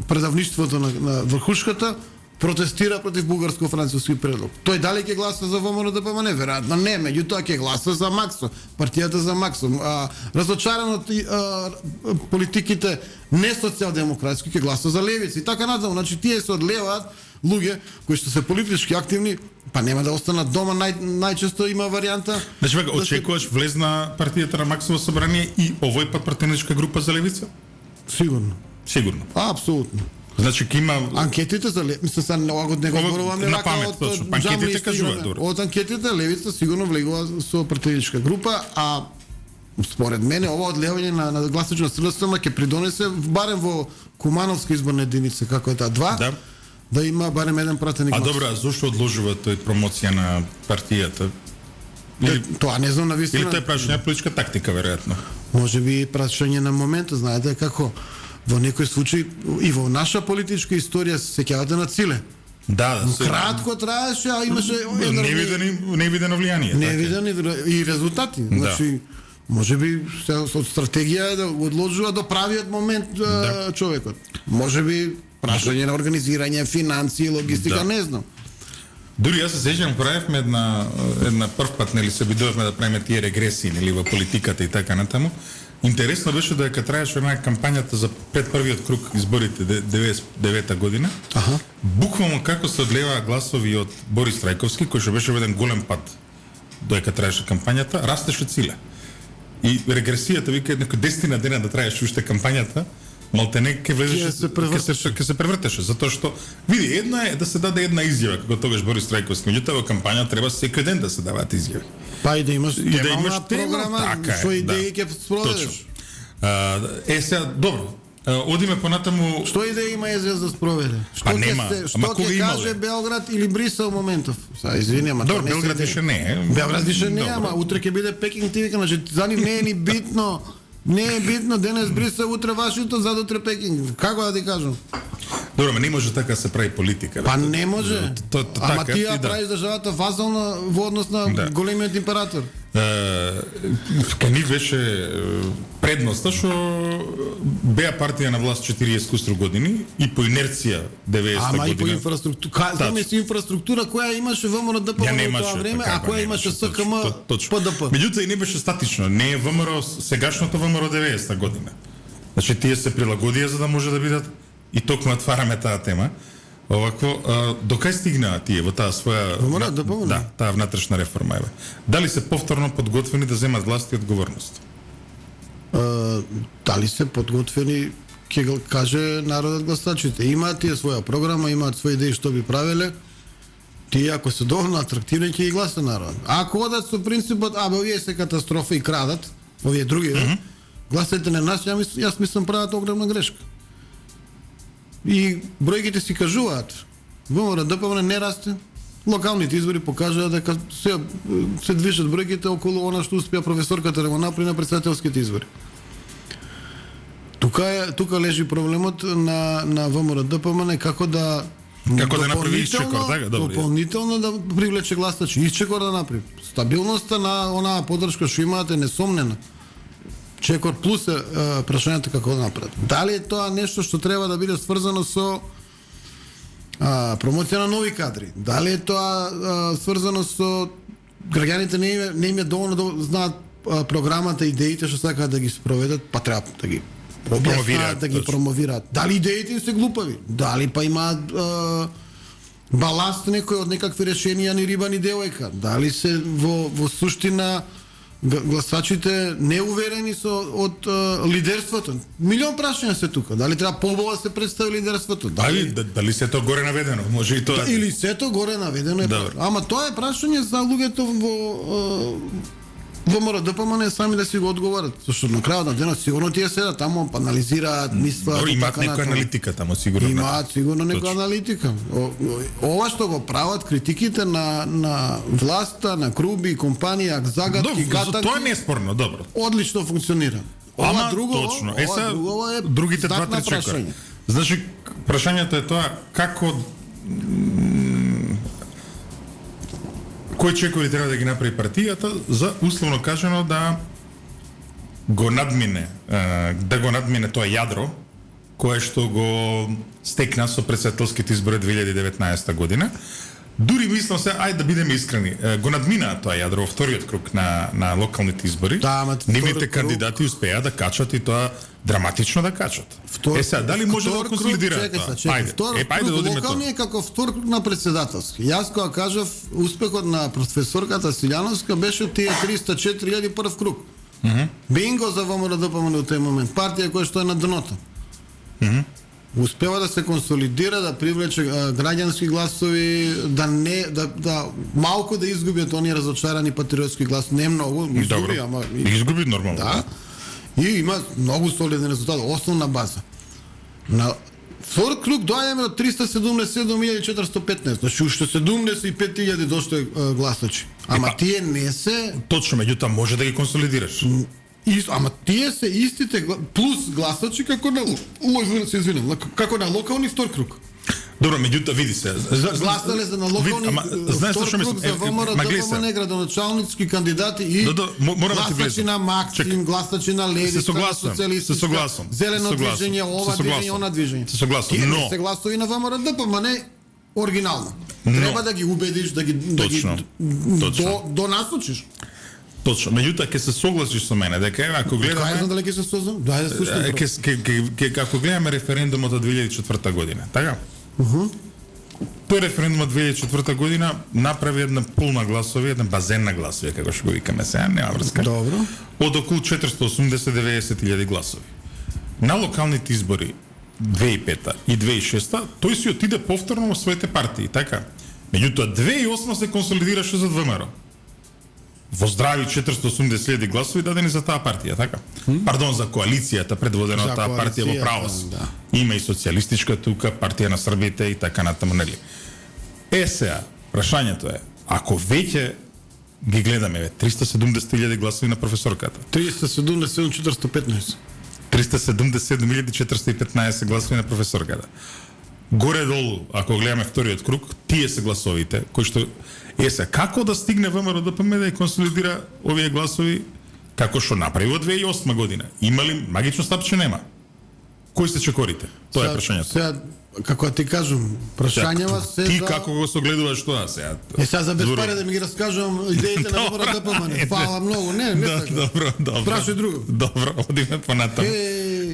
предавништвото на врхушката, протестира против бугарско-француски предлог. Тој дали ќе гласа за ВМРО ДПМН? Веројатно не, меѓутоа ќе гласа за Максо, партијата за Максо. Разочаран од политиките не социјалдемократски ќе гласа за левица и така натаму. Значи тие се одлеваат луѓе кои што се политички активни, па нема да останат дома, најчесто има варијанта. Значи, очекуваш влезна партијата на Максово собрание и овој пат пратеничка група за левица? Сигурно. Сигурно. Апсолутно. Значи, ќе има... Анкетите за мислам се ова го не го зборуваме на вака памет, од точно. джамли Анкетите и кажуваат, стигаме. добро. Од анкетите левица сигурно влегува со пратеничка група, а според мене ова одлевање на гласачи на СДСМ ќе придонесе барем во Кумановска изборна единица како е таа 2. Да има барем еден пратеник. А добро, а зошто одложува тој промоција на партијата? Тоа не знам на вистина. Или тоа е прашање политичка тактика, веројатно? Може би прашање на моментот, знаете како во некој случај и во наша политичка историја се сеќавате на Циле. Да, Кратко траеше, а имаше невидено влијание. невидени и резултати. Значи, може би од стратегија е да одложува до правиот момент човекот. Може би прашање на организирање, финанси, логистика, не знам. Дури јас се сеќавам, правевме една прв пат, нели се бидувавме да правиме тие регресии, нели во политиката и така натаму. Интересно беше да кога траеше една кампањата за пред првиот круг изборите 99-та година. Буквално како се одлеваа гласови од Борис Трајковски, кој што беше еден голем пат додека траеше кампањата, растеше Циле. И регресијата вика некој 10 дена да траеше уште кампањата, малтене ке влезеше ке се превртеше, затоа што види, една е да се даде една изјава како тогаш Борис Трајковски, меѓутоа во кампања треба секој ден да се даваат изјави. Па и да имаш програма, така што идеи ќе спроведеш. Сега добро. Одиме понатаму. Што идеи има ЕЗС да спроведе? Што ќе каже Белград или Брисел моментов? Извини, ама добро, Белград више не е. Белград више не е, ама утре ќе биде Пекинг, ти вика, значи за нив не е ни битно. Не е битно, денес Брисел, утре Вашингтон, задутре Пекинг. Како да ти кажам? Добро, не може така се прави политика. Па не може. Ама ти ја правиш државата вазална во однос на големиот император. Кај ни беше предноста што беа партија на власт 40 кустру години и по инерција 90 година. Ама и по инфраструктура. Замисли инфраструктура која имаше ВМРО ДПМН во тоа време, а која имаше СКМ ПДП. Меѓутоа и не беше статично. Не е ВМРО сегашното ВМРО 90 година. Значи тие се прилагодија за да може да бидат и токму отвараме таа тема. Овако, докај стигнаа тие во таа своја таа внатрешна реформа еве. Дали се повторно подготвени да земат власт и одговорност? Дали се подготвени, ќе го каже народот, гласачите. Имаат тие своја програма, имаат свои идеи што би правеле. Тие ако се доволно атрактивни ќе ги гласа народ. Ако одат со принципот, овие се катастрофа и крадат, овие други, гласате на нас, јас мислам прават огромна грешка. И бројките си кажуваат. ВМРО ДПМН не расте. Локалните избори покажаа дека се движат бројките околу она што успеа професорката да го направи на председателските избори. Тука лежи проблемот на ВМРО ДПМН како да направи исчекор, така? Дополнително да привлече гласачи, исчекор да направи. Стабилноста на онаа поддршка што имаате несомнена. Чекор плюс е прашањето како да направат. Дали е тоа нешто што треба да биде сврзано со промоција на нови кадри? Дали е тоа сврзано со граѓаните не им е доволно да знаат програмата, идеите што сакаат да ги спроведат, па треба да ги објаснат, да ги промовираат. Дали идеите им се глупави? Дали па имаат баласт некој од некакви решенија ни риба ни девојка? Дали се во суштина гласачите неуверени од лидерството? Милион прашања се тука. Дали треба побола се представи лидерството? Дали се тоа горе наведено? Може и тоа. Или сето горе наведено е. Ама тоа е прашање за луѓето во ВМРО ДПМН сами да си го одговорат. Зашто на крајот на денот сигурно тие седат таму, анализираат, мислат. Имаат некоја аналитика таму сигурно. Имаат сигурно некоја аналитика. Ова што го прават критиките на власта, на Круби, компанија, загадки, гатанки. Тоа не е спорно, добро. Одлично функционира. Ова друго, точно. Ова е другите два-три чекора. Значи, прашањето е тоа како кои чекори треба да ги направи партијата за условно кажано да го надмине тоа јадро кое што го стекна со председателските избори 2019 година. Дури мислам се, ајде да бидеме искрени, го надминаа тоа јадро во вториот круг на локалните избори. Нивните кандидати успеа да качат и тоа драматично да качат. Сега, дали може да консолидираат тоа? Ајде да одиме тоа. Локалниот е како втор круг на председателски. Јас кога кажав, успехот на професорката Силјановска беше тие 304.000 прв круг. Бинго за ВМРО ДПМН во тој момент. Партија која што е на дното. Успева да се консолидира, да привлече граѓански гласови, да малку да изгубиат оние разочарани патриотски гласови, не многу, изгуби нормално. Да. И има многу солиден резултат, основна база. На втор круг доаѓаме до 377.415, значи уште 75.000 дошто гласачи. Ама тие не се... Точно, меѓутоа може да ги консолидираш. Ама тие се истите плюс гласачи како на се извинам, како на локални втор круг. Добро, меѓутоа види се. Гласале за на локални знаеш втор што круг мислам? за ВМРО, ДПМН, градоначалници кандидати и гласачи на Максим, гласачи на Левица, социјалисти, зелено движење, ова движење, она движење. Се согласувам, но се гласови на ВМРО, ДПМН оригинално. Треба да ги убедиш, да ги донасочиш. Точно. Меѓутоа ќе се согласиш со мене дека ако гледаме Кај дали ќе се согласам? Дај да слушам. Ако гледаме референдумот од 2004 година, така? Тој референдум од 2004 година направи една пул на гласови, една базен на гласови, како што го викаме сега, нема врска. Добро. Од околу 480-90 гласови. На локалните избори 2005 и 2006 тој си отиде повторно во своите партии, така? Меѓутоа 2008 се консолидираше за ВМРО. Во здрави 480.000 гласови дадени за таа партија, така? Пардон, за коалицијата предводена од таа партија во правос. Да. Има и социјалистичка тука, партија на Србите и така натаму, нели? Сега, прашањето е, ако веќе ги гледаме, 370.000 гласови на професорката. 377-415. 377.415 гласови на професорката. Горе-долу, ако гледаме вториот круг, тие се гласовите, кои што како да стигне ВМРО ДПМН да ја консолидира овие гласови, како што направи во 2008 година? Има ли магично стапче? Нема. Кои се чекорите? Тоа е прашањето. Сега, како ти кажам, прашањава се ти како го согледуваш тоа сега? Сега за без пари да ми ги раскажам идеите на ВМРО ДПМН. Фала многу, не така. Добро. Прашај друго. Добро, одиме понатаму.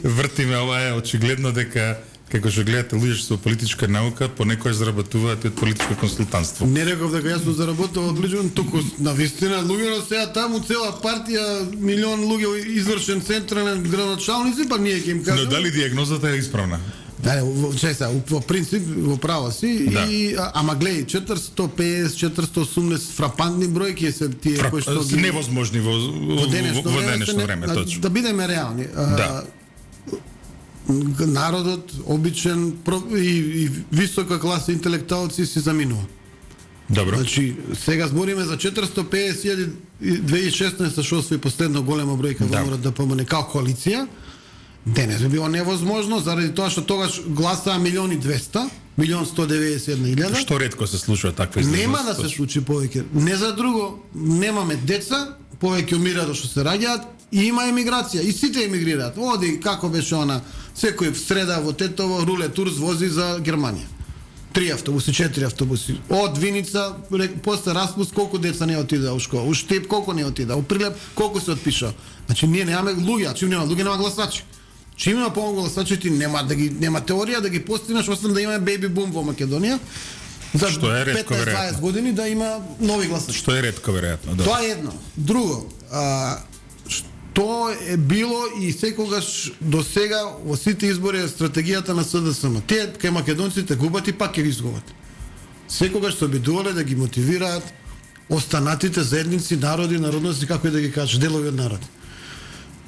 Вртиме, ова е очигледно дека како што гледате луѓе со политичка наука, понекогаш заработуваат од политичко консултантство. Не реков дека јас сум заработувал од лично, туку на вистина луѓе сега таму цела партија, милион луѓе извршен централен градоначалници, па ние ќе им кажеме. Но дали дијагнозата е исправна? Да, во принцип во право си да. Ама гледај 450-480 фрапантни бројки се тие кои што ги невозможни во денешно време, точно. Да бидеме реални. Да. Народот обичен и висока класа интелектуалци се заминува. Добро. Значи, сега збориме за 450.000 2016 што освои последно голема бројка во ВМРО ДПМН као коалиција. Денес би било невозможно заради тоа што тогаш гласаа 1.200.000, 1.191.000. Што ретко се случува таква излезност. Нема да се случи повеќе. Не за друго, немаме деца, повеќе умираат што се раѓаат и има емиграција. И сите емигрираат. Оди како беше она, секој в среда во Тетово руле турс вози за Германија. 3 автобуси, 4 автобуси. Од Виница, после распуст, колку деца не отида у школа. У Штип, колку не отида. У Прилеп, колку се отпиша. Значи, ние немаме луѓе, а чим нема луѓе, нема гласачи. Чим има помалку гласачи, ти нема теорија да ги постигнеш, освен да има беби бум во Македонија. За 15-20 години да има нови гласачи. Што е ретко веројатно, да. Тоа е едно. Друго, што е било и секогаш до сега во сите избори е стратегијата на СДСМ. Тие кај македонците губат и пак ќе ги изгубат. Секогаш се обидувале да ги мотивираат останатите заедници, народи, народности, како и да ги кажеш, делови од народи.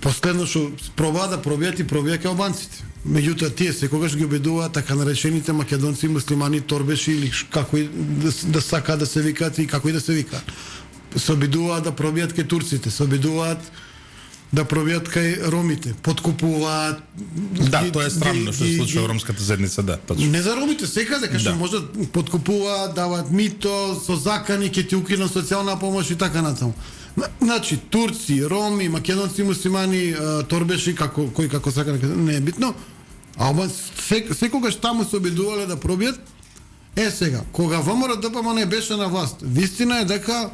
Последно што пробаа да пробијат и пробија кај албанците. Меѓутоа тие секогаш ги обидуваат така наречените македонци и муслимани торбеши или како и да сака да се викаат и како и да се викаат. Се обидуваат да пробијат кај турците, се обидуваат да пробијат кај ромите, подкупуваат. Да, тоа е срамно што се случува во ромската заедница, да, точно. Не за ромите, секаде кај што може подкупуваат, даваат мито, со закани ќе ти укинат социјална помош и така натаму. Значи турци, роми, македонци, муслимани, торбеши кој како сака не е битно. Албан секогаш таму се обидувале да пробијат. Сега, кога ВМРО ДПМН беше на власт, вистина е дека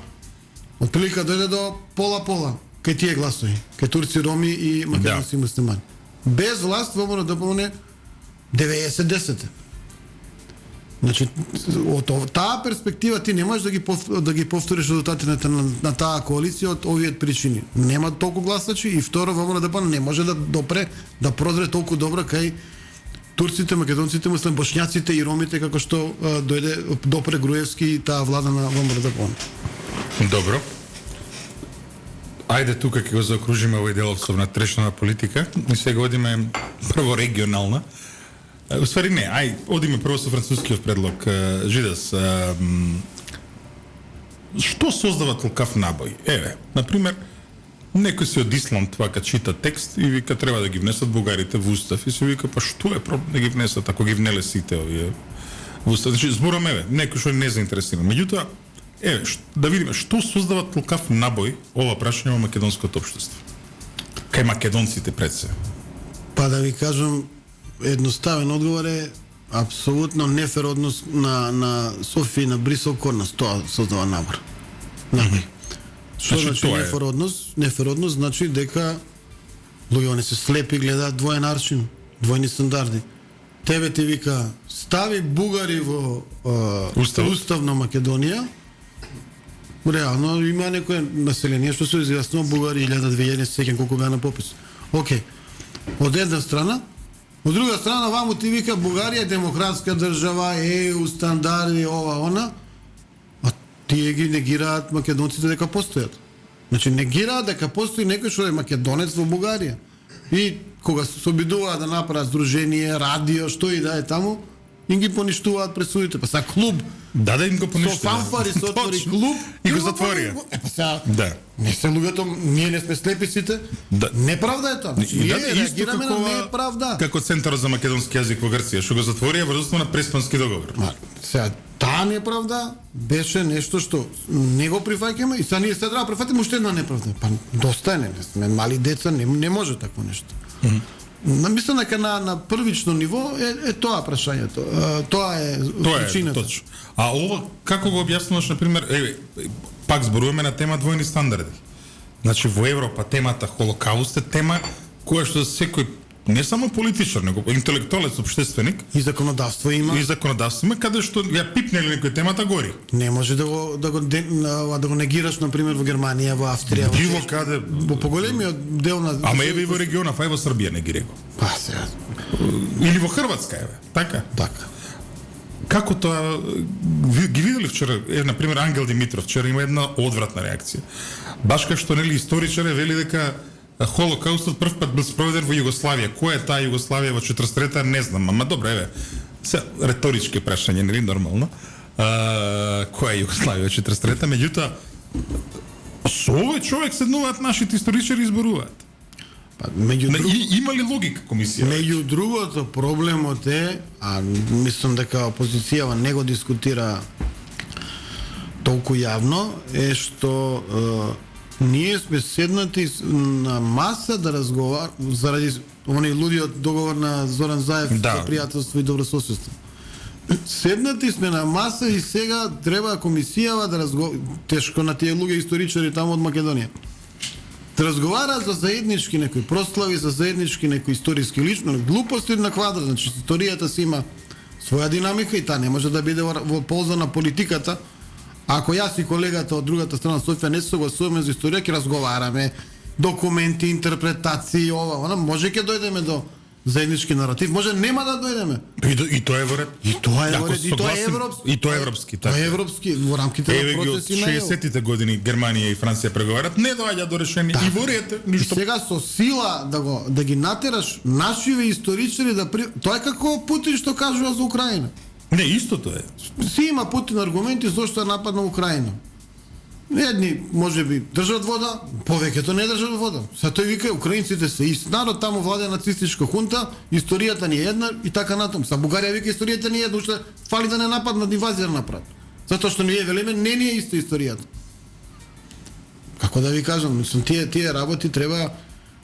отприлика дојде до пола-пола кај тие гласови, кај турци, роми и македонци муслимани. Без власт ВМРО ДПМН 90-10. Значи, од таа перспектива ти не можеш да ги повториш резултатите на таа коалиција од овие причини. Нема толку гласачи и второ ВМРО ДПМН не може да допре, да прозре толку добро кај турците, македонците, муслим, бошњаците и ромите како што допре Груевски и таа влада на ВМРО ДПМН. Добро. Ајде тука ќе го заокружиме овој дел со внатрешна политика и сега одиме прво регионална. Уствари не, одиме прво со францускиот предлог. Жидас, што создава толкав набој? Еве, например, Некој се од Исланд вака чита текст и вика треба да ги внесат бугарите во устав и се вика па што е проблем да ги внесат ако ги внеле сите овие во устав. Значи зборам некој што не заинтересиран. Меѓутоа да видиме што создава толкав набој ова прашање во македонското општество. Кај македонците пред се. Па да ви кажам, едноставен одговор е апсолутно нефер однос на Софија и на Брисел кон нас. Тоа создава набор. Што значи нефер однос? Нефер однос значи дека луѓе се слепи, гледаат двоен аршин, двојни стандарди. Тебе ти вика стави бугари во устав на Македонија. Реално има некое население што се изјаснува бугари 1200 не сеќам колку беа на попис. Океј. Од една страна, од друга страна ваму ти вика Бугарија е демократска држава, ЕУ стандарди, ова она, а тие ги негираат македонците дека постојат. Значи негираат дека постои некој што е македонец во Бугарија. И кога се обидуваат да направат здружение, радио, што и да е таму, им ги поништуваат пред судите. Па са клуб. Да им го поништуваат. Со фанфари се отвори клуб и го затворија. Па сега, да. Не се луѓето, ние не сме слепи сите. Да. Неправда е тоа. Значи, ние реагираме на неправда. Како Центарот за македонски јазик во Грција, што го затворија врз основа на Преспански договор. Сега, таа неправда беше нешто што не го прифаќаме и сега ние се треба прифатиме уште една неправда. Па доста не сме мали деца, не може такво нешто. Мислам дека на првично ниво е тоа прашањето. Тоа е причината. Точно. А ова како го објаснуваш на пример, пак зборуваме на тема двојни стандарди. Значи во Европа темата Холокауст е тема која што секој не само политичар, него интелектуалец, општественик и законодавство има. И законодавство има каде што ја пипнели некој темата гори. Не може да го негираш на пример во Германија, во Австрија, било каде во поголемиот дел на ама еве и во регионов, ај во Србија не ги рекол. Па сега или во Хрватска еве, така? Така. Како тоа ги виделе вчера, на пример Ангел Димитров вчера има една одвратна реакција. Баш како што нели историчари вели дека Холокаустот прв пат бил спроведен во Југославија. Која е таа Југославија во 43-та не знам, ама добро еве. Се реторички прашање, нели нормално. Која е Југославија во 43-та, меѓутоа со овој човек седнуваат нашите историчари и зборуваат. Па има ли логика комисија? Меѓу другото проблемот е, а мислам дека опозицијава не го дискутира толку јавно, е што ние сме седнати на маса да разговар заради оној лудиот договор на Зоран Заев за пријателство и добрососедство. Седнати сме на маса и сега треба комисијава да тешко на тие луѓе историчари таму од Македонија. Да разговараат за заеднички некои прослави, за заеднички некои историски лично, глупости на квадрат, значи историјата си има своја динамика и таа не може да биде во полза на политиката. Ако јас и колегата од другата страна Софија не се согласуваме за историја, ќе разговараме документи, интерпретации, ова, она, може ќе дојдеме до заеднички наратив, може нема да дојдеме. И тоа е во ред. И тоа е во ред, и тоа е европски. И тоа е европски, така. Тоа е европски во рамките на процеси на 60-тите години Германија и Франција преговарат, не доаѓа до решение и во ред, ништо. И сега со сила да ги натераш нашиве историчари тоа е како Путин што кажува за Украина. Не, истото е. Си има Путин аргументи зошто е напад на Украина. Едни можеби држат вода, повеќето не држат вода. Са тој вика украинците се ист народ, таму владе нацистичка хунта, историјата ни е една и така натаму. Са Бугарија вика историјата ни е една, уште фали да не нападнат инвазија да направат. Затоа што ние велиме не ни е иста историјата. Како да ви кажам, мислам тие работи треба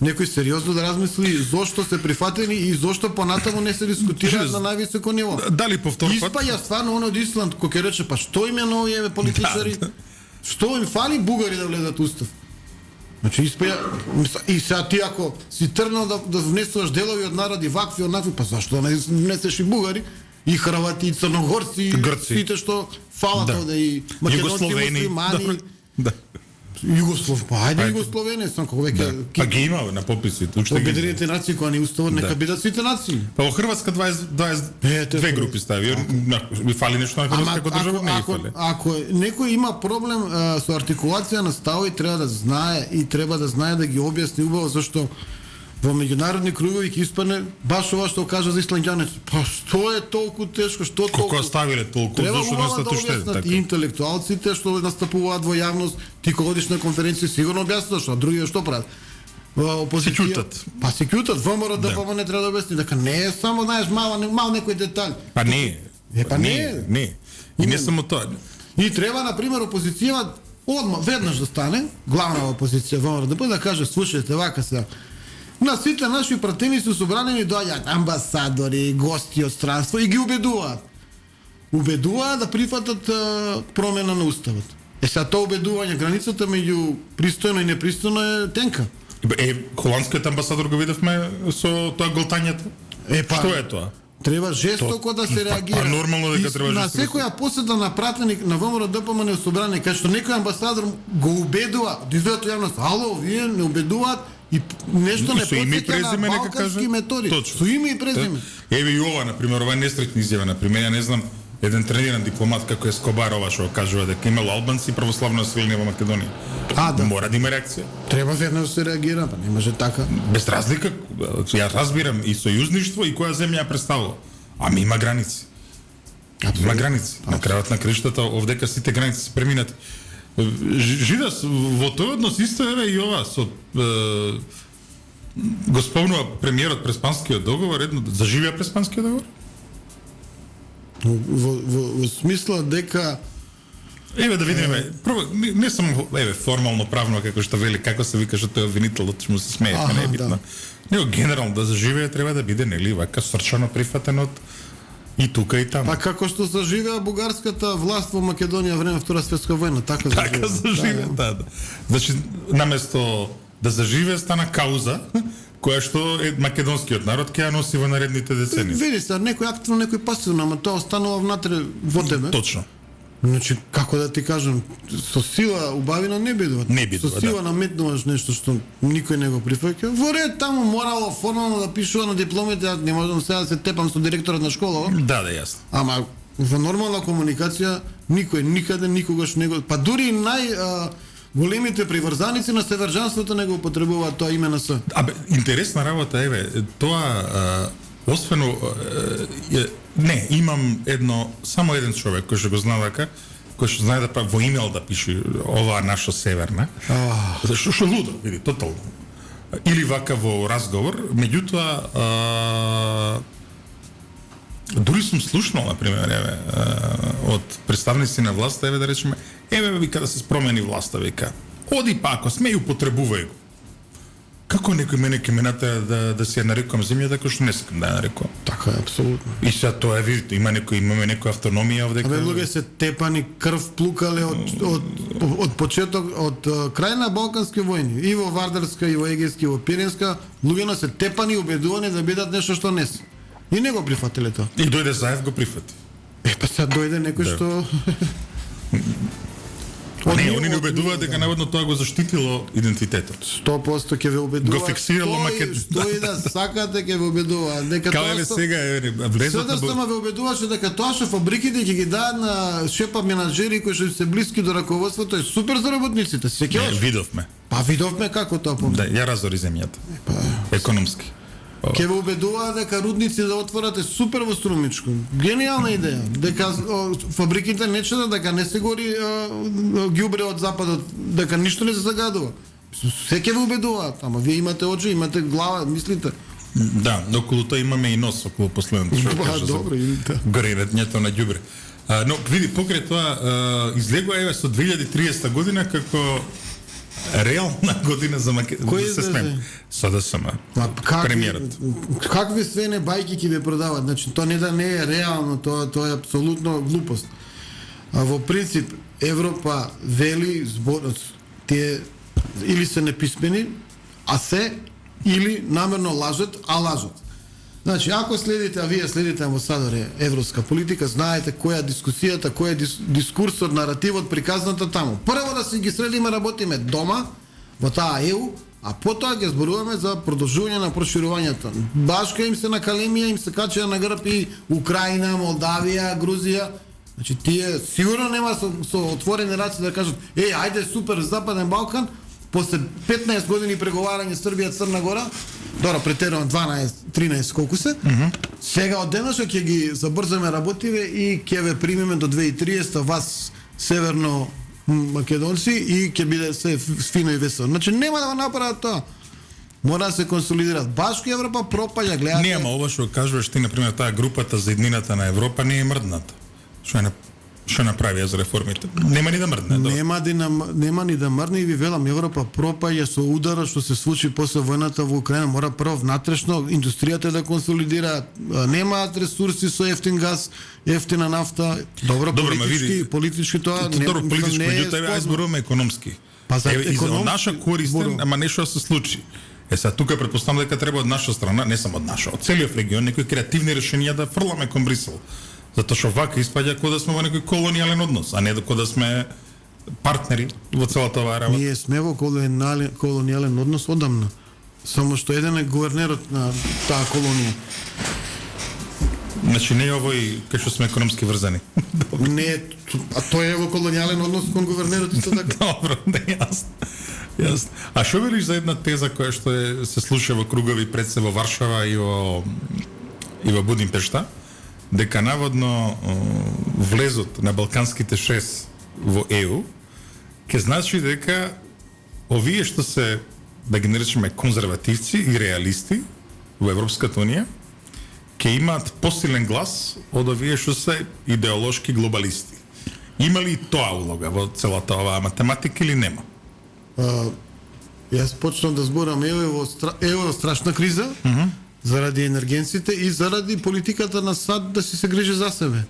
некој сериозно да размисли зошто се прифатени и зошто понатаму не се дискутираат на највисоко ниво. Дали повтор пат? Испаја стварно оно од Исланд кој ќе рече па што им е на овие политичари? Што им фали бугари да влезат устав? Значи испаја и сега ти ако си трнал да внесуваш делови од народи вакви онакви, па зашто не внесеш и бугари и хрвати и црногорци, сите што фалат овде и македонци, муслимани. Да. Југослов, па ајде југословене, сам како веќе па ги има на пописите, уште ги. Обединените нации кои ни уставот нека бидат сите нации. Па во Хрватска 22 групи стави. Ми фали нешто на Хрватска како држава, не фали. Ако некој има проблем со артикулација на ставови, треба да знае и треба да знае да ги објасни убаво зашто во меѓународни кругови ќе испадне баш ова што кажа за исландјанец. Па што е толку тешко, што толку? Колку оставиле толку, Треба зашто убаво не да статуштед, објаснат така. и интелектуалците што настапуваат во јавност, ти кога одиш на конференција сигурно објаснуваш, а другите што прават? Се ќутат. Па се ќутат, ВМРО ДПМН не треба да објасни дека не е само, знаеш, мал некој детаљ. Па не. Па не. Не. И не само тоа. И треба, например, опозицијава одма веднаш да стане, главна опозиција ВМРО да каже, слушајте, вака се. На сите наши пратеници собрани ни доаѓаат амбасадори, гости од странство и ги убедуваат. Убедуваат да прифатат промена на уставот. Сега тоа убедување границата меѓу пристојно и непристојно е тенка. Холандскиот амбасадор го видовме со тоа голтањето. Што е тоа? Треба жестоко да се реагира. Па нормално дека треба на жестоко. секоја посета на пратеник на ВМРО ДПМН собрани, кај што некој амбасадор го убедува, да излезе тоа јавност, ало, вие не убедуваат и нешто не потсеќа на балкански методи. Со име и презиме. Еве и ова, например, ова е нестритна изјава, например, ја не знам, еден трениран дипломат како Ескобар ова што кажува дека имало албанци православно население во Македонија. Да. Мора да има реакција. Треба веднаш да се реагира, па не може така. Без разлика, ја разбирам и сојузништво и која земја ја представува. Ами има граници. Има граници. На крајот на криштата, овдека сите граници се преминати. Жидас, во тој однос исто е и ова со го спомнува премиерот Преспанскиот договор, едно заживеа Преспанскиот договор? Во смисла дека Еве да видиме, прво не само еве формално правно како што вели, како се вика што тој обвинителот што му се смее, не е битно. Него генерално да заживее треба да биде нели вака срчано прифатен од и тука и таму. Па како што заживеа бугарската власт во Македонија време Втора светска војна, така заживеа. Така заживеа, да. Значи наместо да заживее стана кауза која што е македонскиот народ ќе ја носи во наредните децении. Види се, некој активно, некој пасивно, ама тоа останува внатре во тебе. Точно. Значи, како да ти кажам, со сила убавина не бидуваат. Не бидува, со сила наметнуваш нешто што никој не го прифаќа. Во ред таму морало формално да пишува на дипломите, ја не можам сега да се тепам со директорот на школа. Да, јасно. Ама во нормална комуникација никој никаде никогаш не го, па дури и големите приврзаници на севержанството не го употребуваат тоа име на С. Абе, интересна работа, еве, тоа освено не, имам само еден човек кој што го знае дека, кој што знае да прави во имејл да пише оваа наша северна. Зашто што лудо, види, тотално. Или вака во разговор, меѓутоа дури сум слушнал, например, еве, од представници на власта, еве да речеме, еве вика да се промени власта, вика. Оди па, ако сме употребувај го. Како некој мене ќе ме натера да се ја нарекувам земја, дека што не сакам да ја нарекувам. Така е, апсолутно. И сега тоа е, видите, имаме некоја автономија овдека. Абе, луѓе се тепани, крв плукале од почеток, од крај на Балкански војни, и во Вардарска, и во Егејска, и во Пиринска, луѓето се тепани и убедувани да бидат нешто што не се. И не го прифатиле тоа. И дојде Заев го прифати. Па сега дојде некој што Не, они не убедуваат дека наводно тоа го заштитило идентитетот. 100% ќе ве убедуваат. Го фиксирало Македонија. Што и да сакате ќе ве убедуваат. Дека тоа што сега влезот на Седерствама ве убедуваше дека тоа што фабриките ќе ги дадат на шепа менаџери кои што се блиски до раководството е супер за работниците. Се ќе видовме. Па видовме како тоа помне. Да, ја разори земјата. Економски. Ке ве убедуваат дека рудници да отворат е супер во Струмичко. Гениална идеја. Дека фабриките не чедат, дека не се гори ѓубре од западот, дека ништо не се загадува. Се ке ве убедуваат, ама вие имате очи, имате глава, мислите. Да, околу тоа имаме и нос околу последното што кажа за горенето на ѓубре. Но види, покрај тоа излегува еве со 2030 година како реална година за Македонија. Се смеем. СДСМ. Премиерот. Какви свене бајки ќе ве продават? Значи тоа не е реално, тоа е апсолутно глупост. А во принцип Европа вели тие или се неписмени, а се или намерно лажат, а лажат. Значи, ако следите, а вие следите амбасадоре европска политика, знаете која е дискусијата, кој е дискурсот, наративот, приказната таму. Прво да си ги средиме, работиме дома, во таа ЕУ, а потоа ќе зборуваме за продолжување на проширувањето. Башка им се на калемија, им се качува на грб и Украина, Молдавија, Грузија. Значи, тие сигурно нема со отворени раце да кажат, ајде супер Западен Балкан, после 15 години преговарање Србија Црна Гора, добро претерувам 12, 13 колку се. Сега од денеска ќе ги забрзаме работиве и ќе ве примиме до 2030 вас северно македонци и ќе биде се фино и весело. Значи нема да го направат тоа. Мора да се консолидираат. Башко Европа пропаѓа, гледате. Не, ама ова што кажуваш ти, например, таа групата за еднината на Европа не е мрдната. Што направија за реформите? Нема ни да мрдне. Нема ни да мрдне и ви велам, Европа пропаѓа со ударот што се случи после војната во Украина. Мора прво внатрешно индустријата да консолидира. Немаат ресурси со ефтин газ, ефтина нафта. Добро политички тоа добро политички, меѓутоа ај зборуваме економски. Па за наша корист, ама нешто се случи. Сега тука претпоставам дека треба од наша страна, не само од наша, од целиот регион, некои креативни решенија да фрламе кон Брисел. Затоа што вака испаѓа кога да сме во некој колонијален однос, а не кога да сме партнери во целата оваа работа. Ние сме во колонијален однос одамна. Само што еден е гувернерот на таа колонија. Значи не е овој кај што сме економски врзани. Не, а тој е во колонијален однос кон гувернерот исто така. Добро, не јасно. Јасно. А што велиш за една теза која што се слуша во кругови пред се во Варшава и во Будимпешта, дека наводно влезот на балканските 6 во ЕУ ќе значи дека овие што се, да ги наречеме, конзервативци и реалисти во Европската унија ќе имаат посилен глас од овие што се идеолошки глобалисти. Има ли тоа улога во целата оваа математика или нема? Јас почнав да зборам ево страшна криза, заради енергенците и заради политиката на САД да се грижи за себе.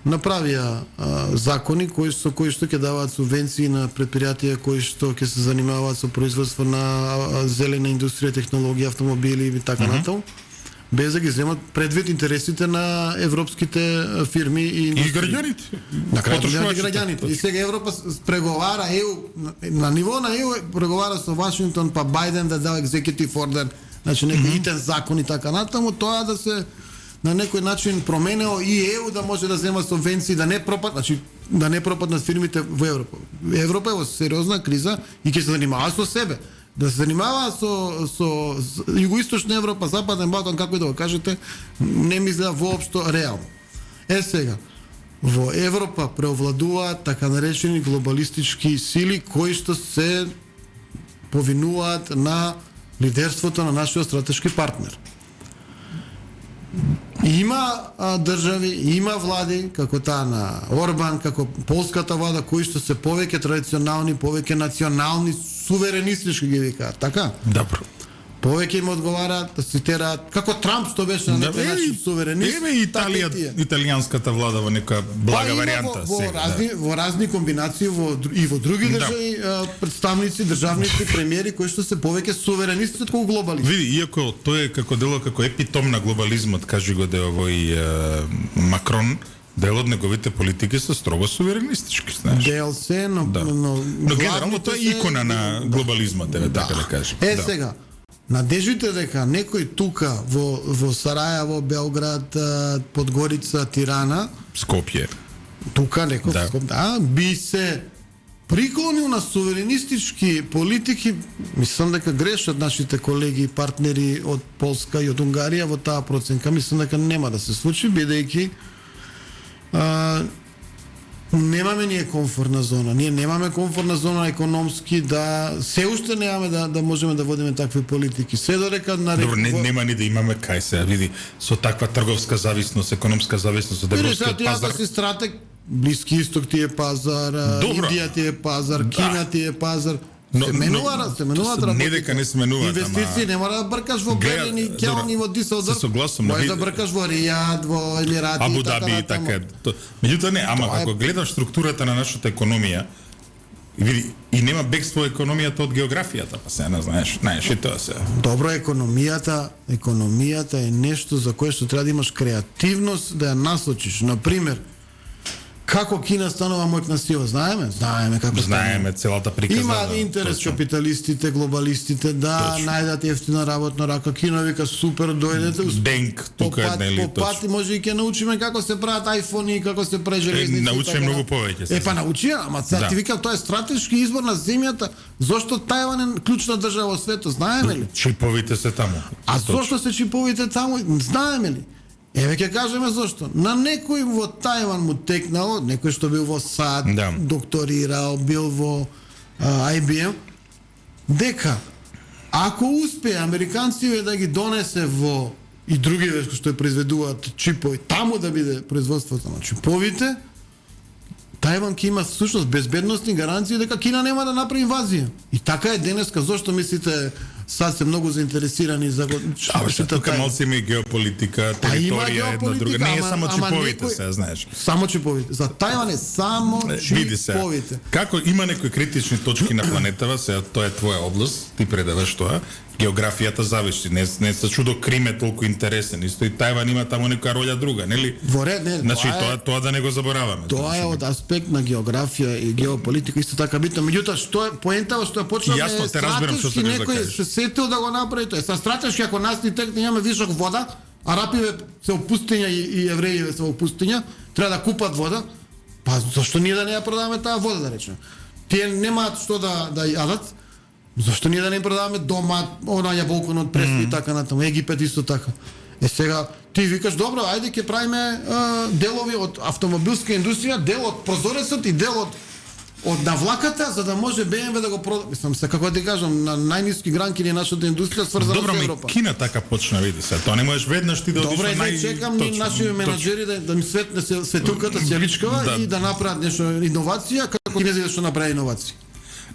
Направија закони кои што ќе даваат субвенции на предпријатија кои што ќе се занимаваат со производство на зелена индустрија, технологија, автомобили и така натаму, без да ги земат предвид интересите на европските фирми и граѓаните. На граѓаните. И сега Европа преговара, на ниво на ЕУ преговара со Вашингтон, па Бајден да дава executive order, значи некој итен закон и така натаму, тоа да се на некој начин променео и ЕУ да може да зема субвенции, да не пропаднат фирмите во Европа. Европа е во сериозна криза и ќе се занимава со себе. Да се занимава со Југоисточна Европа, Западен Балкан, како и да го кажете, не ми изгледа воопшто реално. Сега, во Европа преовладуваат така наречени глобалистички сили кои што се повинуваат на лидерството на нашиот стратешки партнер. Има држави, има влади, како таа на Орбан, како полската влада, кои што се повеќе традиционални, повеќе национални, суверенистички ги викаат, така? Добро. Повеќе им одговараат, да цитираат, како Трамп што беше на некој начин суверенист. Еве италијанската влада во нека блага варијанта. Во разни комбинации и во други држави представници, државници, премиери кои што се повеќе суверенисти од колку глобалисти. Види, иако тој е како дело како епитом на глобализмот, кажи го да овој Макрон, дел од неговите политики се строго суверенистички, знаеш. Дел се, но генерално тоа е икона на глобализмот, така да кажем. Сега, надежите дека некој тука во Сарајево, Белград, Подгорица, Тирана, Скопје, тука некој би се приклонил на суверенистички политики, мислам дека грешат нашите колеги и партнери од Полска и од Унгарија во таа проценка. Мислам дека нема да се случи, бидејќи немаме ние комфортна зона. Ние немаме комфортна зона економски се уште немаме да можеме да водиме такви политики. Се додека Добро, нема ни да имаме кај се, види, со таква трговска зависност, економска зависност од европскиот пазар. Ти си стратег, Блиски Исток ти е пазар, Индија ти е пазар, Кина ти е пазар. Се менуваат работи. Не дека не се менуваат, инвестиции не мора да бркаш во Берлин и Келн и во Диселдорф. Може да бркаш во Ријад, во Емирати, Абу Даби и така. Меѓутоа не, ама ако гледаш структурата на нашата економија, и нема бегство економијата од географијата, па се не знаеш и тоа се. Добро, економијата е нешто за кое што треба да имаш креативност да ја насочиш. Например, Како Кина станува моќна сила, знаеме? Знаеме како Знаеме целата приказна. Има интерес капиталистите, глобалистите да најдат ефтина работна рака. Кина вика супер, дојдете. Денк тука нели по пати може и ќе научиме како се прават айфони, како се прави железници. Научиме многу повеќе. Па научи, ама сега ти вика тоа е стратешки избор на земјата. Зошто Тајван е клучна држава во светот, знаеме ли? Чиповите се таму. А зошто се чиповите таму, знаеме ли? Еве ќе кажеме зошто. На некој во Тајван му текнало, некој што бил во САД, докторирал, бил во IBM, дека ако успее американците да ги донесе во и други што произведуваат чипови, таму да биде производството на чиповите, Тајван ќе има всушност безбедностни гаранции дека Кина нема да направи инвазија. И така е денеска, зошто мислите САД се многу заинтересирани за тука малку има и геополитика, територија една друга. Не е само чиповите, се знаеш. Само чиповите. За Тајван е само чиповите. Како има некои критични точки на планетава, сега тоа е твоја област, ти предаваш тоа. Географијата зависи, не се чудо Крим е толку интересен, исто и Тајван има таму некоја роља друга, нели? Не, значи тоа да не го забораваме. Тоа е од аспект на географија и геополитика исто така битно. Меѓутоа што е поентава што е почнало јасно те разбирам што сакаш да кажеш. Се сетил да го направи тоа. Са стратешки ако нас ни текне имаме вишок вода, арапиве се во пустиња и евреиве се во пустиња, треба да купат вода. Па зашто ние да не ја продаваме таа вода, да речеме? Тие немаат што да јадат. Зашто ние да не продаваме дома, она јаболкон од Пресли и така натаму, Египет исто така. Сега ти викаш добро, ајде ќе правиме делови од автомобилска индустрија, дел од прозорецот и дел од навлаката за да може БМВ да го продаде. Мислам се како ти кажам, на најниски гранки на нашата индустрија сврзана со Европа. Добро, Кина така почна, види се. Тоа не можеш веднаш ти да одиш на Добре, чекам ни наши менаџери да ми светне светилката се личкава и да направат нешто иновација како Кинезите што направи иновации.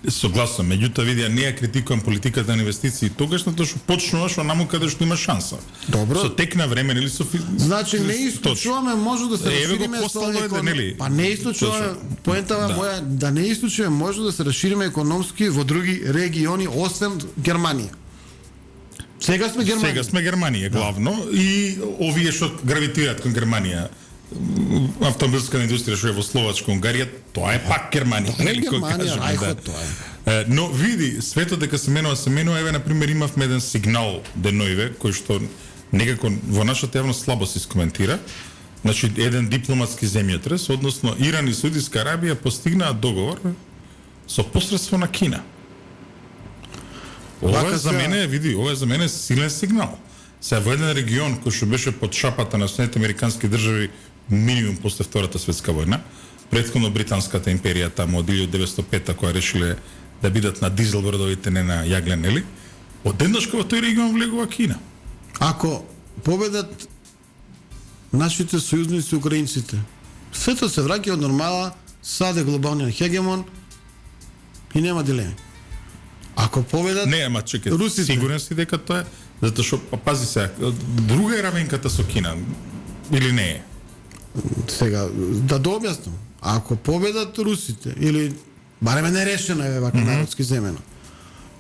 Согласно, меѓутоа види, не ја критикувам политиката на инвестиции тогаш, затоа што почнуваш онаму каде што има шанса. Добро. Со тек на време, нели со значи не исклучуваме, може да се расшириме Па не исклучуваме, поентава моја да не исклучуваме, може да се расшириме економски во други региони освен Германија. Сега сме Германија главно и овие што гравитираат кон Германија. Автомобилска индустрија што е во Словачка, Унгарија, тоа е пак Германија, нели кој кажеме, да. Но види, светот дека се менува, еве на пример имавме еден сигнал деноиве кој што некако во нашата јавност слабо се искоментира. Значи еден дипломатски земјотрес, односно Иран и Саудиска Арабија постигнаа договор со посредство на Кина. Ова е за мене, види, ова е за мене силен сигнал. Се во еден регион кој што беше под шапата на Соединетите американски држави минимум после Втората светска војна, претходно британската империја таму од 1905 која решиле да бидат на дизел бродовите, не на јаглен, нели? Одеднаш во тој регион влегува Кина. Ако победат нашите сојузници украинците, светот се враќа од нормала, САД е глобалниот хегемон и нема дилеми. Ако победат не, ама чекај, русите, сигурен си дека тоа е, затоа што пази се, друга е равенката со Кина или не е? Сега да дообјаснам. Ако победат русите или бареме нерешено е вака народски земено.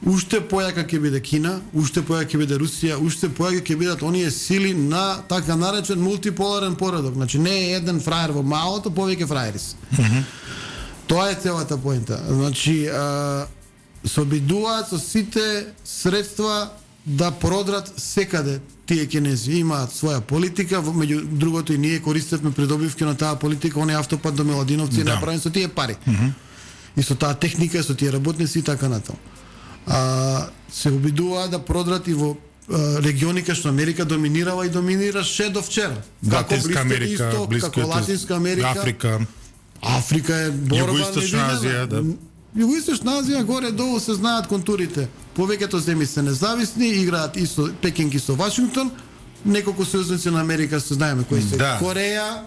Уште појака ќе биде Кина, уште појака ќе биде Русија, уште појака ќе бидат оние сили на така наречен мултиполарен поредок. Значи не е еден фраер во малото, повеќе фраери се. Тоа е целата поента. Значи се обидуваат со сите средства да продрат секаде тие кинези. Имаат своја политика, меѓу другото и ние користевме придобивки на таа политика, оние автопат до Меладиновци направен со тие пари. И со таа техника, со тие работници и така натаму. Се обидуваат да продрат и во региони кај што Америка доминирала и доминираше до вчера. Како Блиски Исток, како Латинска Америка, Африка е борба Југоисточна Азија, да. Југоисточна Азија горе-долу се знаат контурите. Повеќето земји се независни, играат и со Пекинг и со Вашингтон. Неколку сојузници на Америка се знаеме кои се. Кореја,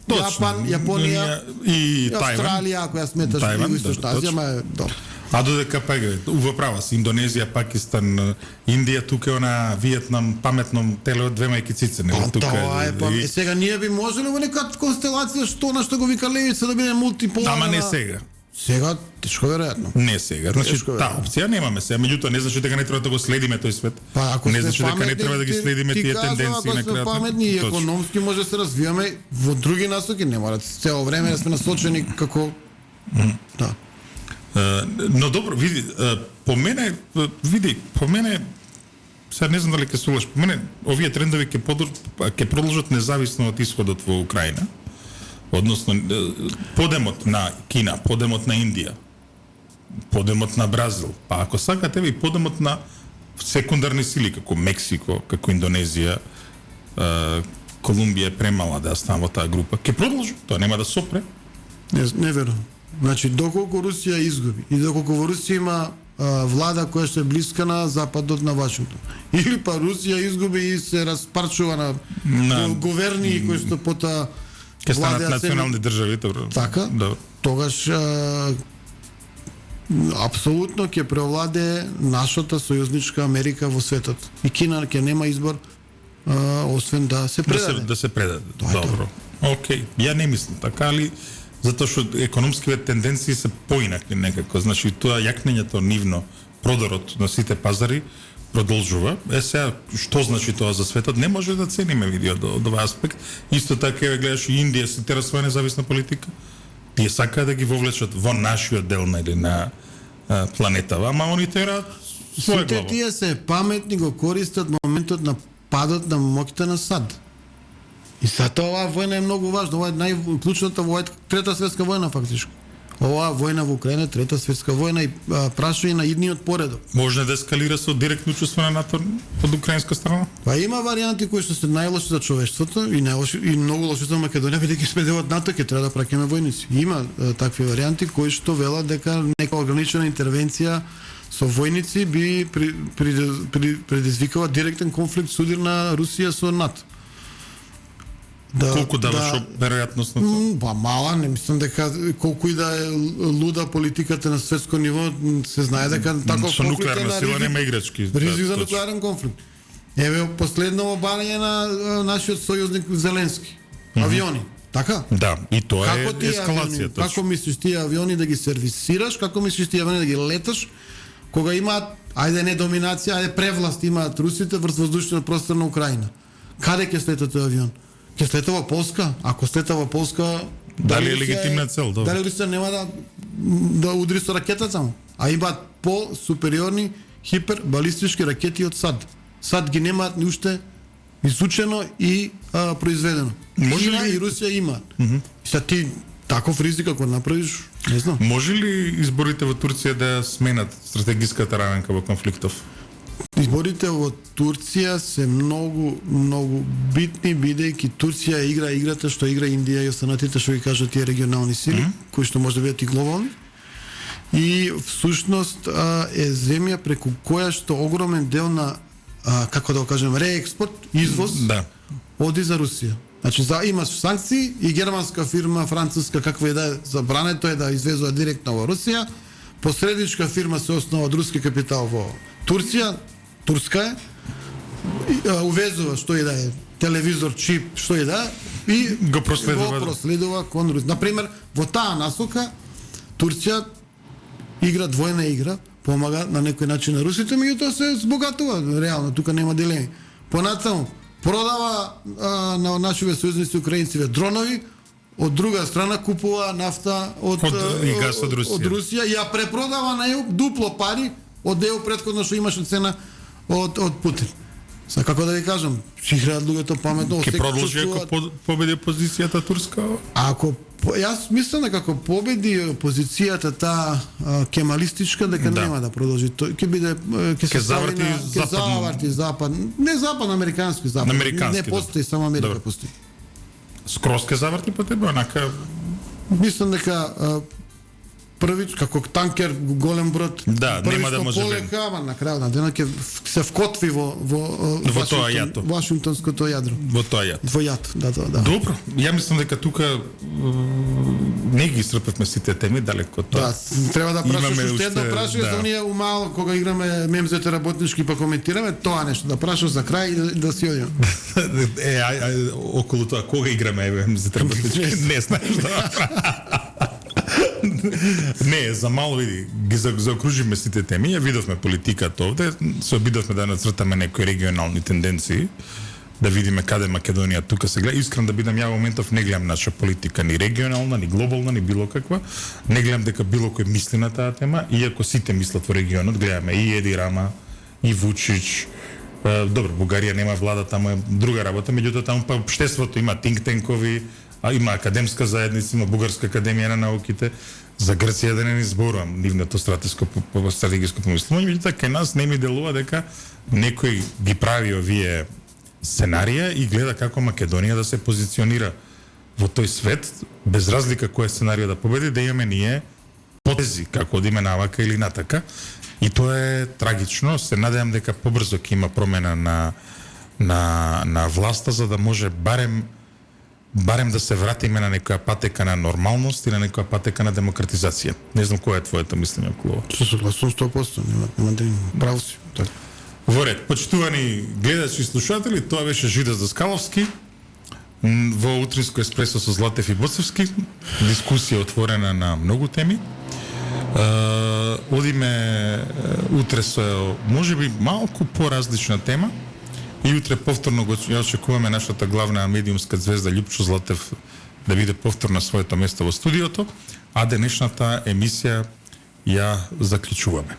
Јапан, Јапонија и Австралија, ако ја сметаш Југоисточна Азија, ма е добро. А додека ува права си, Индонезија, Пакистан, Индија, тука е она Виетнам, паметном теле од две мајки цици, нели тука. Тоа е, сега ние би можеле во нека констелација што на што го вика Левица да биде мултиполарна. Ама не сега. Сега тешко веројатно. Не сега. Значи Тешко, таа опција немаме сега, меѓутоа не значи дека не треба да го следиме тој свет. Па ако не сте значи дека не паметни, треба да ги следиме тие тенденции на Ако сме крајот. паметни и Точно. економски може да се развиваме во други насоки, не мора цело време да сме насочени како да. Но добро, види, по мене сега не знам дали ќе слушаш, по мене овие трендови ќе продолжат независно од исходот во Украина. Односно подемот на Кина, подемот на Индија, подемот на Бразил, па ако сакате и подемот на секундарни сили како Мексико, како Индонезија, Колумбија е премала да става во таа група. Ќе продолжи, тоа нема да сопре. Не верувам. Значи, доколку Русија изгуби и доколку во Русија има влада која што е блиска на западот на Вашингтон, или па Русија изгуби и се распарчува на говерни кои што пота Ќе станат национални држави, добро. Така? Добро. Тогаш апсолутно ќе преовладее нашата сојузничка Америка во светот. И Кина ќе нема избор освен да се предаде. Да се предаде. Тоа е Добро. Океј, ја не мислам така, али затоа што економските тенденции се поинакви некако. Значи тоа јакнењето нивно, продорот на сите пазари продолжува. Сега што значи тоа за светот? Не може да цениме видео од овој аспект. Исто така ја гледаш и Индија се тера своја независна политика. Тие сакаат да ги вовлечат во нашиот дел на планетава, ама они тера своја Сите глава. тие се паметни, го користат моментот на падот на моќта на САД. И затоа оваа војна е многу важна. Ова е најклучната војна, трета светска војна фактички. Оваа војна во Украина е трета светска војна и прашање на идниот поредок. Може да ескалира со директно учество на НАТО од украинска страна? Па има варијанти кои што се најлоши за човештвото и и многу лоши за Македонија, бидејќи сме дел од НАТО, ќе треба да праќаме војници. Има такви варијанти кои што велат дека нека ограничена интервенција со војници би предизвикала директен конфликт судир на Русија со НАТО. Колку даваш веројатност на тоа? Па мала, не мислам дека колку и да е луда политиката на светско ниво, се знае дека таков Со конфликт нуклеарна сила нема играчки. ризик за точно. нуклеарен конфликт. Еве последно обарање на нашиот сојузник Зеленски. Авиони. Така? Да, и тоа Како е тие ескалација. авиони, како мислиш тие авиони да ги сервисираш, како мислиш тие авиони да ги леташ, кога имаат, ајде не доминација, ајде превласт имаат русите врз воздушниот простор на Украина. Каде ќе слета тој авион? Ќе слета во Полска? Ако слета во Полска, Дали е Русија легитимна цел? Добро. Дали Русија нема да удри со ракета само? А имаат по-супериорни хипербалистички ракети од САД. САД ги немаат ни уште изучено и произведено. Може Кина ли- и Русија имаат. Сега ти таков ризик ако направиш, не знам. Може ли изборите во Турција да сменат стратегиската рамка во конфликтов? Изборите во Турција се многу битни, бидејќи Турција игра играта што игра Индија и останатите, што ги кажат тие регионални сили, кои што може да бидат и глобални. И всушност е земја преку која што огромен дел на како да го кажем реекспорт, извоз Да. оди за Русија. Значи имаш санкции и германска фирма, француска, каква и да е, забрането е да извезува директно во Русија. Посредничка фирма се основа од руски капитал во Турција, турска е, увезува што и да е, телевизор, чип, што и да е, и Го проследува. кон Русија. Например, во таа насока Турција игра двојна игра, помага на некој начин на русите, меѓутоа се збогатува, реално, тука нема дилеми. Понатаму, продава на нашиве сојузници украинциве дронови, од друга страна купува нафта и газ од Русија. од Русија и ја препродава на ЕУ дупло пари од ЕУ претходно што имаше цена од Путин. Са како да ви кажам, си играат луѓето паметно, Ќе се продолжи ако чувствуваат. победи опозицијата турска? Јас мислам дека ако победи опозицијата таа кемалистичка, дека нема да продолжи. Тој ќе биде ќе се заврти заврти запад, не западно американски запад. Американски, не постои, само Америка Добро. постои. Скроз ке заврти по тебе, онака Мислам дека првич како танкер голем брод. Да, нема да може полека, ама на крајот на денот ќе се вкотви во тоа јато. Вашингтонското јадро. во тоа јат. Во јат, да. Добро, ја мислам дека тука не ги исцрпевме сите теми далеко од тоа. Да, треба да прашаш Имаме уште едно уште, прашање да. за оние умало кога играме мемзете работнички па коментираме тоа нешто да прашаш за крај и да си одиме. Околу тоа кога играме за треба не знаеш да. Не, за мало види, ги заокружиме сите теми, ја видовме политиката овде, се обидовме да нацртаме некои регионални тенденции, да видиме каде Македонија тука се гледа. Искрен да бидам, ја во моментов не гледам наша политика, ни регионална, ни глобална, ни било каква. Не гледам дека било кој мисли на таа тема, иако сите мислат во регионот, гледаме и Еди Рама, и Вучич. Добро, Бугарија нема влада, таму е друга работа, меѓутоа таму па општеството има think-танкови, има академска заедница, има Бугарска академија на науките. За Грција да не ни зборувам, нивното стратегиско помислување, меѓутоа кај нас не ми делува дека некој ги прави овие сценарија и гледа како Македонија да се позиционира во тој свет, без разлика кој сценарија да победи, да имаме ние потези, како одиме навака или натака. И тоа е трагично. Се надевам дека побрзо ќе има промена на власта, за да може барем да се вратиме на некоја патека на нормалност и на некоја патека на демократизација. Не знам кој е твоето мислење околу ова. Се согласувам 100%, нема да има. Право си. Така. Во ред, почитувани гледачи и слушатели, тоа беше Жидас Даскаловски во утринско еспресо со Златев и Боцевски. Дискусија отворена на многу теми. Одиме утре со можеби малку поразлична тема и утре повторно го очекуваме нашата главна медиумска звезда Љупчо Златев да биде повторно на своето место во студиото, а денешната емисија ја заклучуваме.